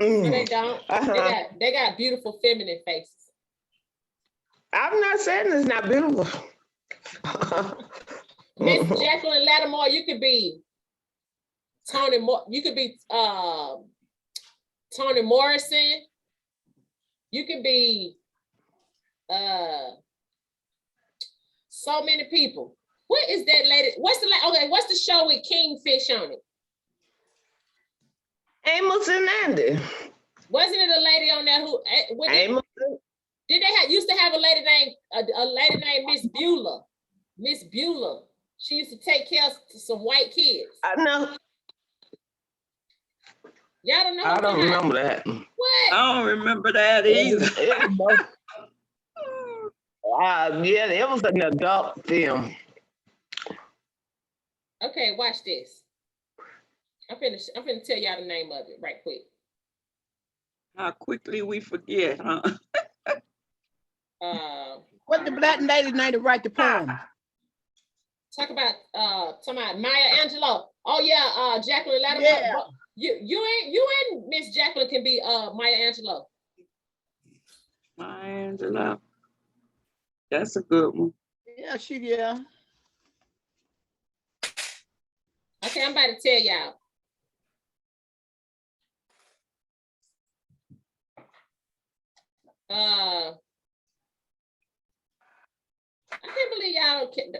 No, they don't. They got beautiful feminine faces. I'm not saying it's not beautiful. Miss Jacqueline Lattimore, you could be Toni Morrison. You could be so many people. What is that lady? What's the show with Kingfish on it? Amos and Andy. Wasn't it a lady on there who Amos. did they used to have a lady named Miss Beulah? Miss Beulah. She used to take care of some white kids. I know. Y'all don't know. I don't remember that. What? I don't remember that either. Yeah, it was an adult film. Okay, watch this. I'm finna tell y'all the name of it right quick. How quickly we forget, huh? What the black lady name to write the poem? Talk about Maya Angelou. Oh yeah, Jacqueline Lattimore. Yeah. You and Miss Jacqueline can be Maya Angelou. Maya Angelou. That's a good one. Yeah. Okay, I'm about to tell y'all. I can't believe y'all can.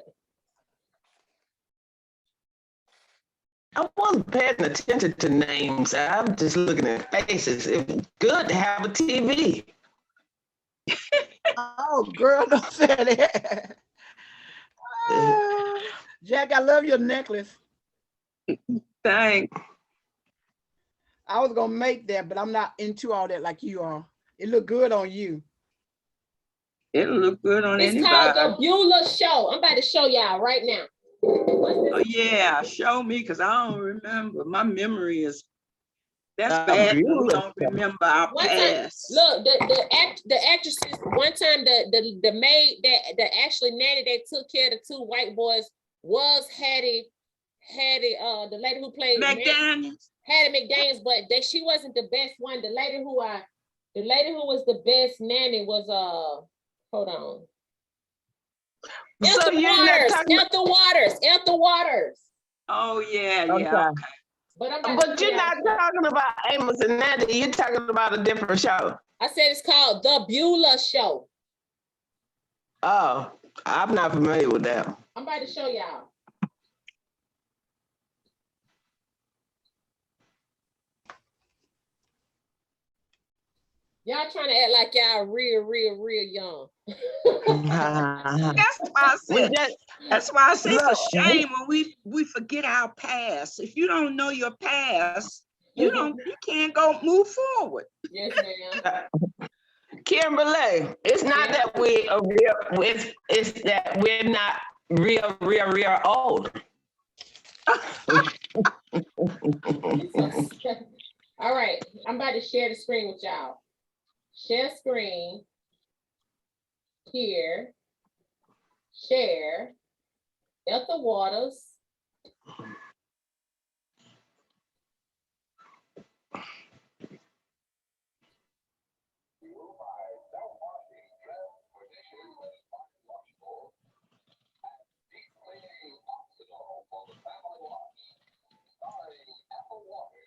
I wasn't paying attention to names. I'm just looking at faces. It's good to have a TV. Oh, girl, don't say that. Jack, I love your necklace. Thanks. I was gonna make that, but I'm not into all that like you are. It looked good on you. It'll look good on It's anybody. called the Beulah Show. I'm about to show y'all right now. Oh yeah, show me, because I don't remember. My memory is that's bad. We don't remember our past. Look, the actresses. One time, the maid that actually nanny that took care of the two white boys was Hattie, the lady who played McDaniels. Hattie McDaniels, but she wasn't the best one. The lady who was the best nanny was hold on. Ethel Waters. Oh yeah, Okay. yeah. But you're not talking about Amos and Andy. You're talking about a different show. I said it's called the Beulah Show. Oh, I'm not familiar with that. I'm about to show y'all. Y'all trying to act like y'all real young. That's why I say it's a shame when we forget our past. If you don't know your past, you can't go move forward. Yes, ma'am. Kimberlie, it's not that we are real, it's that we're not real old. All right, I'm about to share the screen with y'all. share screen, here, share, Ethel Waters.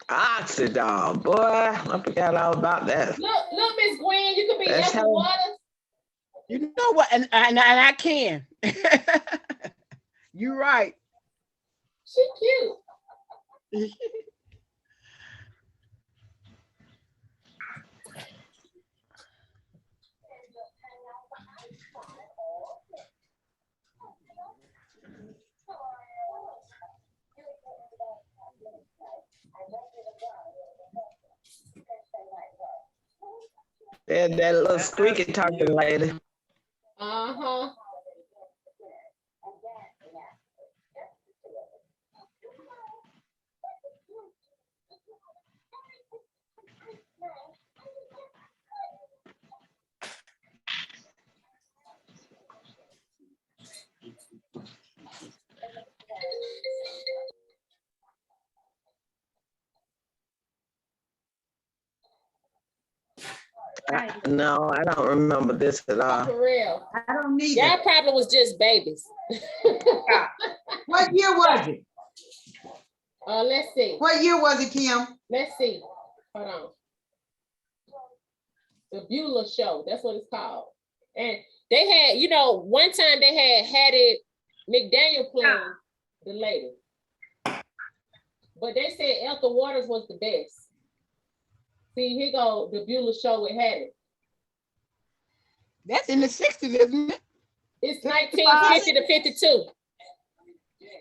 Oxidol, boy, I forgot all about that. Look, Miss Gwen, you can be That's Ethel how- Waters. You know what? And I can. You're right. She cute. And that little squeaky talking lady. Uh-huh. No, I don't remember this at all. For real. I don't need Y'all it. probably was just babies. What year was it? Let's see. What year was it, Kim? Let's see. Hold on. The Beulah Show. That's what it's called. And they had, you know, one time they had it McDaniel playing the lady. But they said Ethel Waters was the best. See, here go the Beulah Show. It had it. That's in the 60s, isn't it? It's 1950 to 52.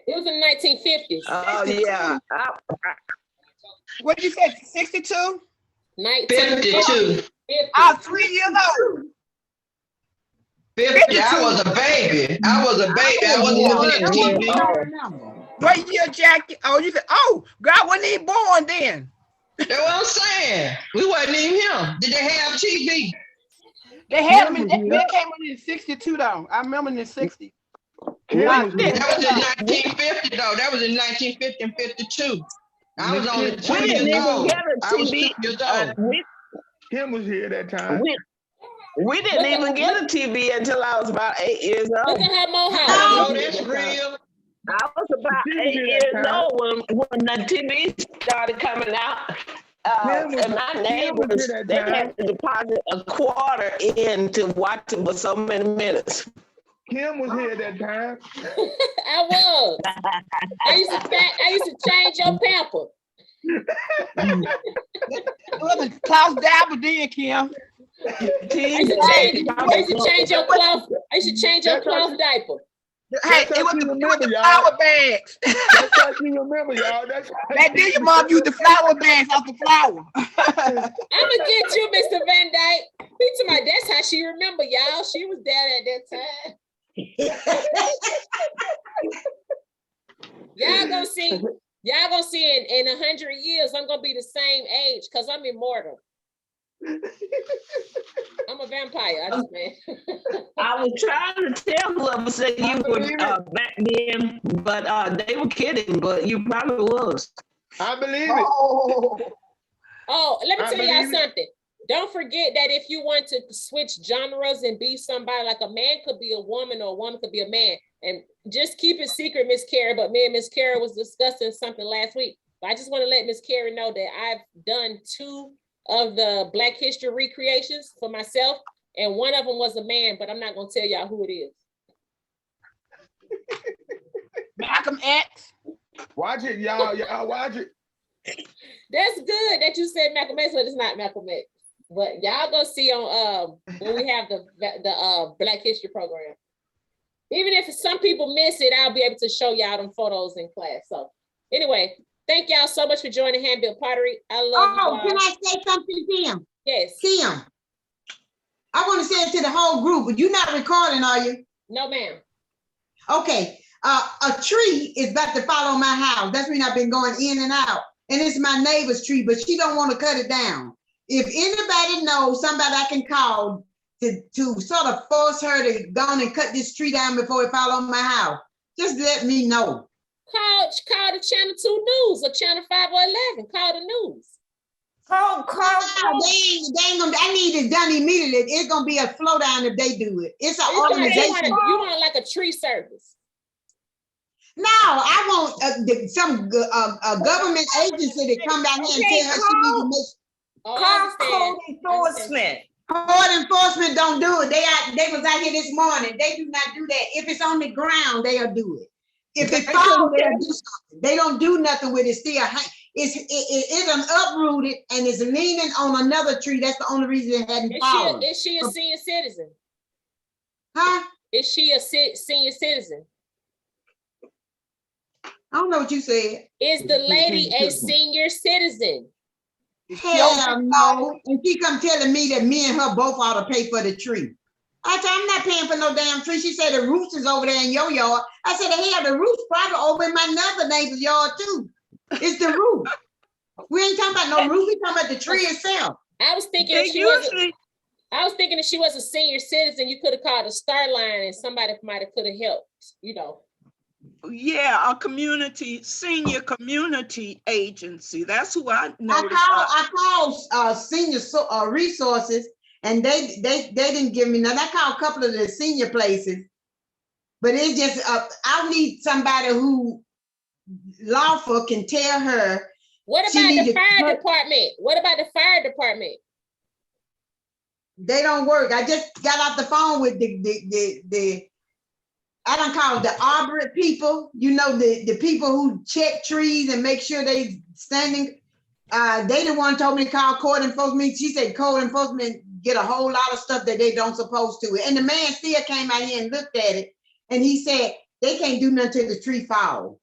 It was in the 1950s. Oh, yeah. What did you say? 62? 1952. 3 years old. 50, I was a baby. I wasn't even on TV. What year, Jackie? Oh, you said, oh, God wasn't even born then. That's what I'm saying. We wasn't even him. Did they have TV? They had them in, they came in 62 though. I remember in the 60s. That was in 1950 though. That was in 1950 and 52. I was only 2 years old. I was 2 years old. Kim was here that time. We didn't even get a TV until I was about 8 years Look old. at her mohawk. Oh, that's real. I was about 8 years old when the TV started coming out. And my neighbors, they had to deposit a quarter in to watch it for so many minutes. Kim was here that time. I was. I used to change your pamper. It wasn't Klaus Dabble then, Kim. I used to change your cloth. I used to change your cloth diaper. Hey, it was the flower bags. That's how you remember, y'all. That day your mom used the flower bags off the flower. I'm gonna get you, Mr. Van Dyke. He to my, that's how she remember, y'all. She was there at that time. Y'all gonna see in 100 years, I'm gonna be the same age because I'm immortal. I'm a vampire. I was trying to tell whoever said you were back then, but they were kidding, but you probably was. I believe it. Oh, let me tell y'all something. Don't forget that if you want to switch genres and be somebody, like a man could be a woman or a woman could be a man. And just keep it secret, Miss Kara, but me and Miss Kara was discussing something last week. But I just want to let Miss Kara know that I've done 2 of the Black History recreations for myself, and one of them was a man, but I'm not gonna tell y'all who it is. Malcolm X. Watch it, y'all. Y'all watch it. That's good that you said Malcolm X, but it's not Malcolm X. But y'all go see on when we have the Black History program. Even if some people miss it, I'll be able to show y'all them photos in class. So anyway, thank y'all so much for joining Hand-Built Pottery. I love you all. Can I say something, Kim? Yes. Kim, I want to say it to the whole group, but you're not recording, are you? No, ma'am. Okay. A tree is about to fall on my house. That's when I've been going in and out. And it's my neighbor's tree, but she don't want to cut it down. if anybody knows somebody I can call to sort of force her to go on and cut this tree down before it fall on my house, just let me know. Call the Channel 2 News or Channel 5 or 11. Call the news. They ain't gonna, I need it done immediately. It's gonna be a flow down if they do it. It's an organization. You want like a tree service. No, I want some government agency to come down here and tell her she needs to make. Call code enforcement. Code enforcement don't do it. They was out here this morning. They do not do that. If it's on the ground, they'll do it. If it falls, they'll do something. They don't do nothing with it. Still, it's uprooted and it's leaning on another tree. That's the only reason it hadn't fallen. Is she a senior citizen? Huh? Is she a senior citizen? I don't know what you said. Is the lady a senior citizen? Hell no. And she come telling me that me and her both ought to pay for the tree. I said, I'm not paying for no damn tree. She said the roof is over there in your yard. I said, hell, the roof's probably over in my other neighbor's yard too. It's the roof. We ain't talking about no roof. We talking about the tree itself. I was thinking if she was a senior citizen, you could have called a Star Line and somebody might have could have helped, you know. Yeah, a senior community agency. That's who I know. I called senior resources, and they didn't give me none. I called a couple of the senior places, but it's just I need somebody who lawful can tell her. What about the fire department? What about the fire department? They don't work. I just got off the phone with the I don't call it the arborist people, you know, the people who check trees and make sure they standing. They the one told me to call code enforcement. She said code enforcement get a whole lot of stuff that they don't supposed to. And the man still came out here and looked at it. And he said, they can't do nothing till the tree falls.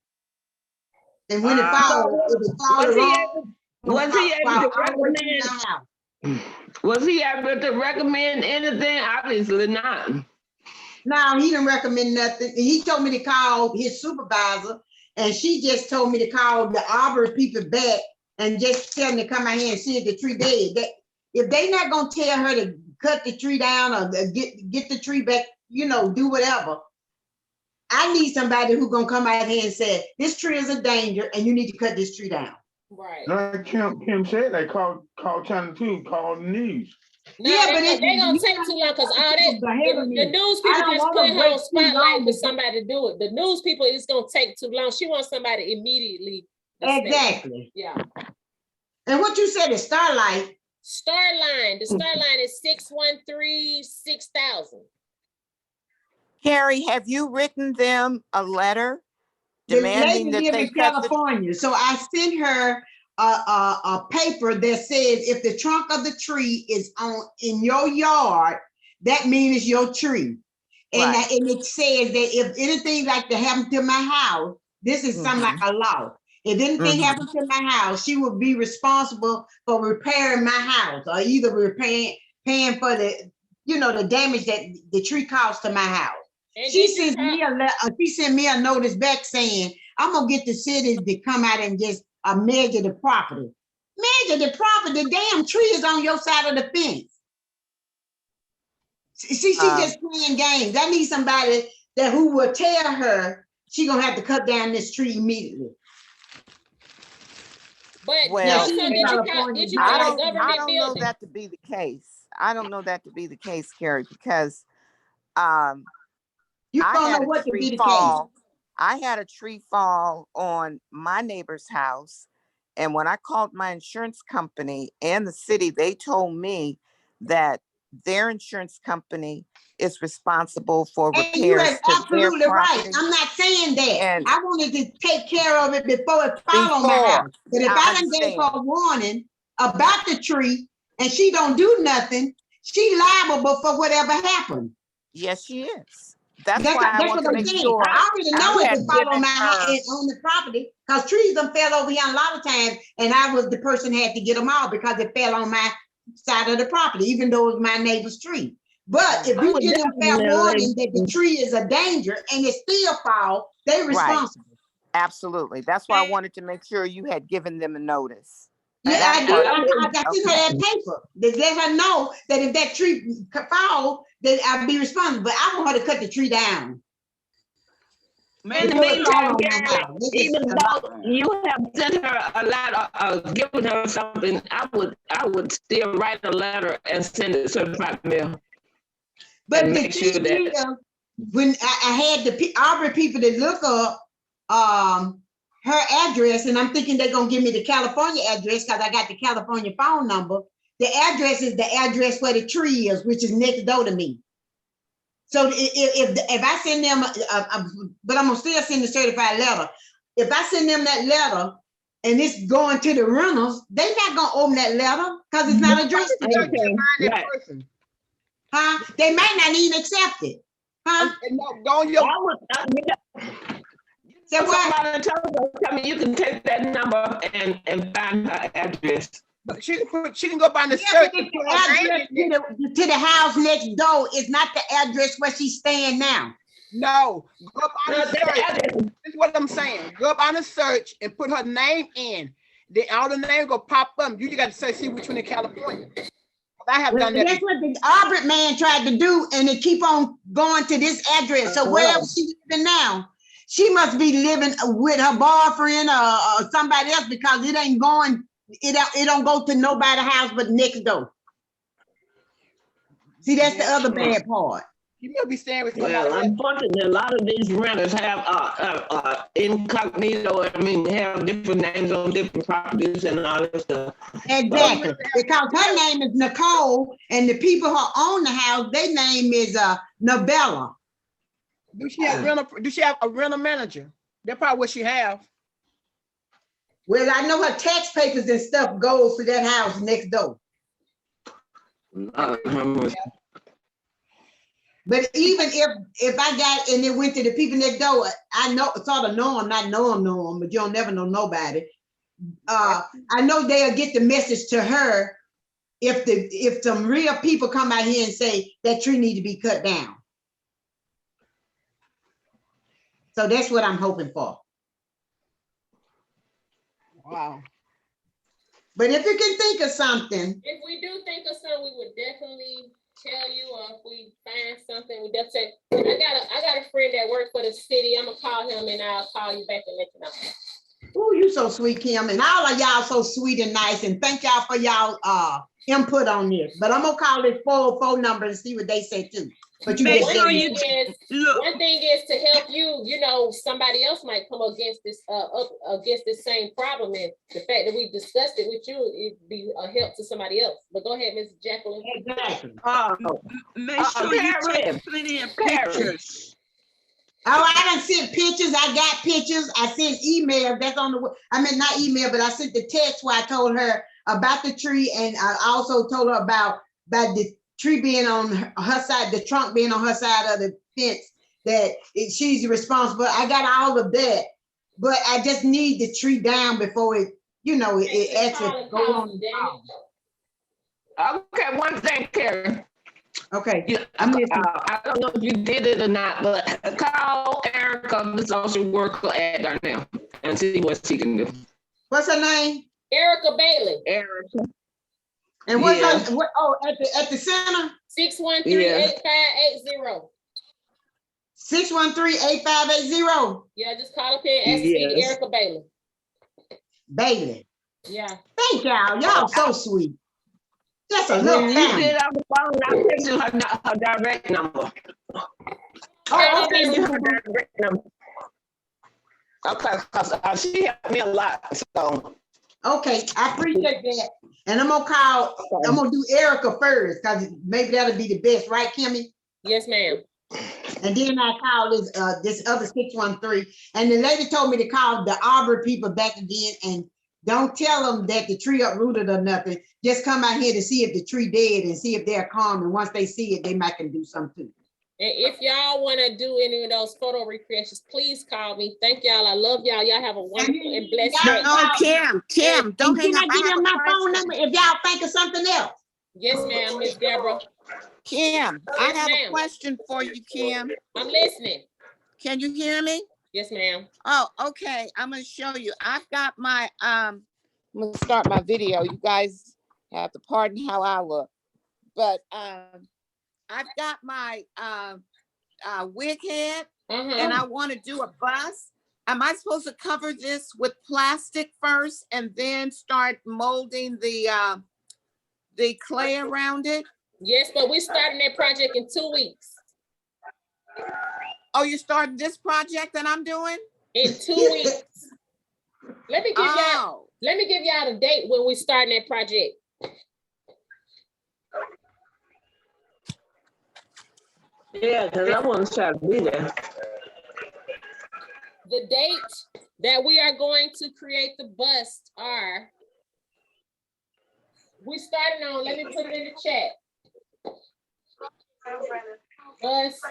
And when it falls, if it falls wrong. Was he able to recommend anything? Obviously not. No, he didn't recommend nothing. He told me to call his supervisor, and she just told me to call the arborist people back and just tell them to come out here and see if the tree dead. If they not gonna tell her to cut the tree down or get the tree back, you know, do whatever. I need somebody who's gonna come out here and say, this tree is a danger and you need to cut this tree down. Right. Like Kim said, they call Channel 2, call the news. No, yeah, but they're gonna take too long because all that the news people just put her on spotlight for somebody to do it. The news people is gonna take too long. She wants somebody immediately. Exactly. Yeah. And what you said is Starlight. Starline. The Starline is 613-6000. Carrie, have you written them a letter demanding that they in California? So I sent her a paper that says if the trunk of the tree is in your yard, that means it's your tree. And, right. And it says that if anything like to happen to my house, this is something like a law. If anything happens to my house, she will be responsible for repairing my house or either paying for the, you know, the damage that the tree caused to my house. And she sent me a notice back saying, I'm gonna get the city to come out and just measure the property. Measure the property, the damn tree is on your side of the fence. She just playing games. I need somebody who will tell her she gonna have to cut down this tree immediately. But well, did you call a government I don't know building? that to be the case. I don't know that to be the case, Carrie, because you don't know what to be the case. I had a tree fall on my neighbor's house. And when I called my insurance company and the city, they told me that their insurance company is responsible for repairs to their property. Right. I'm not saying that. And I wanted to take care of it before it fell on my house. But if I done gave her a warning about the tree and she don't do nothing, she liable for whatever happened. Yes, she is. That's why I want to make sure. I already know if it fall on my house on the property, because trees done fell over here a lot of times, and I was the person who had to get them out because it fell on my side of the property, even though it was my neighbor's tree. But if you get a fair warning that the tree is a danger and it still fall, they're responsible. Right. Absolutely. That's why I wanted to make sure you had given them a notice. Yeah, I That did. part. I got to that paper. That let her know that if that tree fall, that I'd be responsible. But I want her to cut the tree down. In the meantime, Gary, even though you have sent her a letter, given her something, I would still write a letter and send it certified mail. But and the make sure thing that is, when I had the Aubrey people to look up her address, and I'm thinking they're gonna give me the California address because I got the California phone number. The address is the address where the tree is, which is next door to me. So if I send them, but I'm gonna still send the certified letter. If I send them that letter and it's going to the renters, they're not gonna open that letter because it's not addressed to them. That person. Huh? They might not even accept it. Huh? Go on your. So what? Tell me you can take that number and find her address. But she can go by the Yeah, search. but it's the address to the house next door is not the address where she's staying now. No, go up on the search. This is what I'm saying. Go up on the search and put her name in. Then all the names go pop up. You got to see which one in California. I have done that. That's what the Aubrey man tried to do, and it keep on going to this address. So wherever she's living now, she must be living with her boyfriend or somebody else because it ain't going. It don't go to nobody's house but next door. See, that's the other bad part. You may be staying with Well, unfortunately, a lot of these renters have incognito. I mean, they have different names on different properties and all that stuff. Exactly, because her name is Nicole, and the people who own the house, their name is Novella. Do she have a rental manager? That's probably what she have. Well, I know her tax papers and stuff goes to that house next door. But even if I got and it went to the people next door, I know sort of know them, not know them, but you'll never know nobody. I know they'll get the message to her if some real people come out here and say that tree need to be cut down. So that's what I'm hoping for. Wow. But if you can think of something. If we do think of something, we would definitely tell you, or if we find something, we definitely say, I got a friend that works for the city. I'm gonna call him and I'll call you back and let you know. Oh, you so sweet, Kim, and all of y'all so sweet and nice, and thank y'all for y'all input on this. But I'm gonna call this 404 number and see what they say too. But you one thing is to help you. You know, somebody else might come against this up against this same problem, and the fact that we discussed it with you, it'd be a help to somebody else. But go ahead, Ms. Jacqueline. Exactly. Make sure you take plenty of pictures. Oh, I done sent pictures. I got pictures. I sent email. That's on the. I mean, not email, but I sent the text where I told her about the tree, and I also told her about the tree being on her side, the trunk being on her side of the fence. That she's responsible. I got all of that, but I just need the tree down before it, it actually go on. Okay, one thing, Karen. Okay. I don't know if you did it or not, but call Erica, the social worker at Darnell, and see what she can do. What's her name? Erica Bailey. Erica. And what's her, at the center? 613-8580. 613-8580. Yeah, just call up here and ask me, Erica Bailey. Bailey. Yeah. Thank y'all. Y'all so sweet. That's a little you did on the phone, I'll text you her direct number. Oh, okay. Her direct number. Okay, because she helped me a lot. So. Okay, I appreciate that. And I'm gonna do Erica first, because maybe that'll be the best, right, Kimmy? Yes, ma'am. And then I call this other 613. And the lady told me to call the Aubrey people back again and don't tell them that the tree uprooted or nothing. Just come out here to see if the tree dead and see if they're calm. And once they see it, they might can do something. And if y'all want to do any of those photo recreations, please call me. Thank y'all. I love y'all. Y'all have a wonderful and blessed day. No, Kim, don't hang up. Can I give them my phone number if y'all think of something else? Yes, ma'am, Miss Deborah. Kim, I have a question for you, Kim. I'm listening. Can you hear me? Yes, ma'am. Oh, okay. I'm gonna show you. I've got my I'm gonna start my video. You guys have to pardon how I look. But I've got my wig head and I want to do a bust. Am I supposed to cover this with plastic first and then start molding the clay around it? Yes, but we're starting that project in 2 weeks. Oh, you're starting this project that I'm doing? In 2 weeks. Let me give y'all the date when we starting that project. Yeah, because I want to try to be there. The date that we are going to create the bust are, we starting on, let me put it in the chat. Bust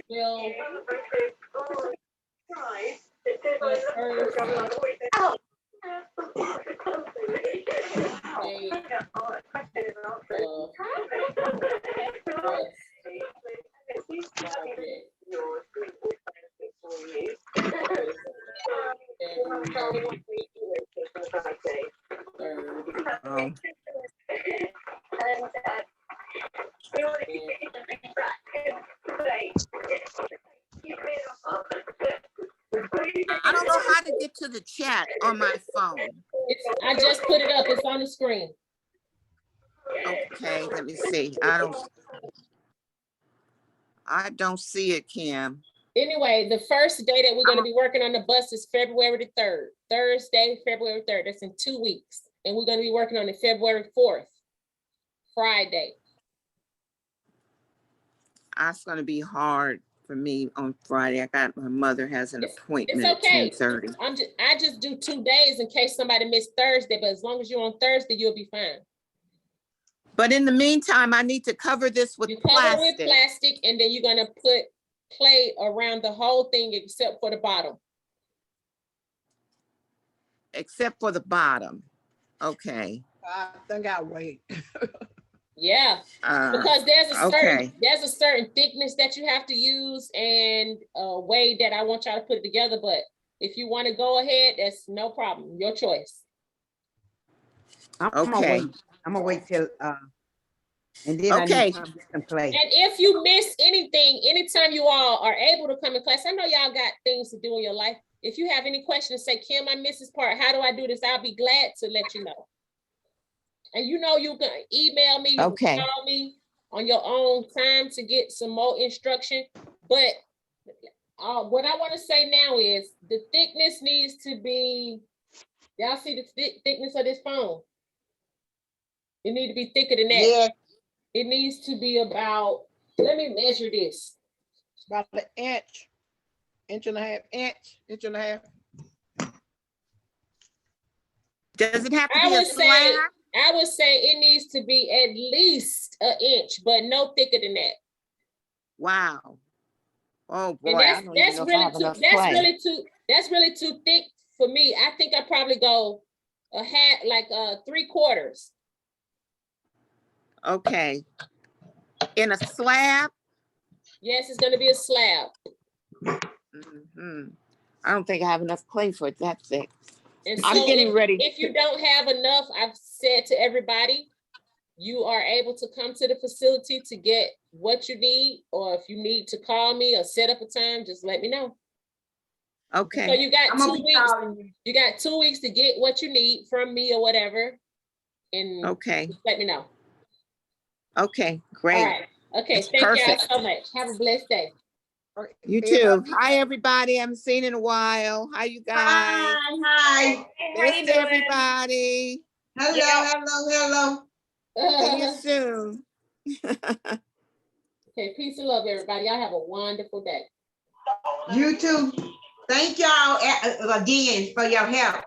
will I don't know how to get to the chat on my phone. I just put it up. It's on the screen. Okay, let me see. I don't see it, Kim. Anyway, the first day that we're going to be working on the bus is February the 3rd. Thursday, February 3rd. That's in 2 weeks. And we're going to be working on it February 4th, Friday. That's going to be hard for me on Friday. My mother has an appointment It's okay. at 10:30. I just do 2 days in case somebody missed Thursday, but as long as you're on Thursday, you'll be fine. But in the meantime, I need to cover this with plastic. With plastic, and then you're going to put clay around the whole thing except for the bottom. Except for the bottom. Okay. I think I'll wait. Yeah, because there's a certain thickness that you have to use and a way that I want y'all to put it together. But if you want to go ahead, that's no problem. Your choice. I'm gonna wait till and then I need to come play. And if you miss anything, anytime you all are able to come in class, I know y'all got things to do in your life. If you have any questions, say, Kim, I missed this part. How do I do this? I'll be glad to let you know. And you know, you can email me, you can call me on your own time to get some more instruction. But what I want to say now is the thickness needs to be, y'all see the thickness of this phone? It needs to be thicker than that. Yeah. It needs to be about, let me measure this. It's about an inch, inch and a half. Does it have to be a slab? I would say it needs to be at least an inch, but no thicker than that. Wow. Oh boy, and that's really too thick for me. I think I probably go a half, like 3/4. Okay. In a slab? Yes, it's going to be a slab. Mm-hmm. I don't think I have enough clay for it that thick. And I'm getting ready. If you don't have enough, I've said to everybody, you are able to come to the facility to get what you need, or if you need to call me or set up a time, just let me know. Okay. So you got 2 weeks. You got 2 weeks to get what you need from me or whatever. And just let me know. Okay, great. All right. Okay, thank y'all so much. Have a blessed day. You too. Hi, everybody. I haven't seen in a while. Hi, you guys. Hi. Thanks, everybody. Hello. See you soon. Okay, peace and love, everybody. Y'all have a wonderful day. You too. Thank y'all again for your help.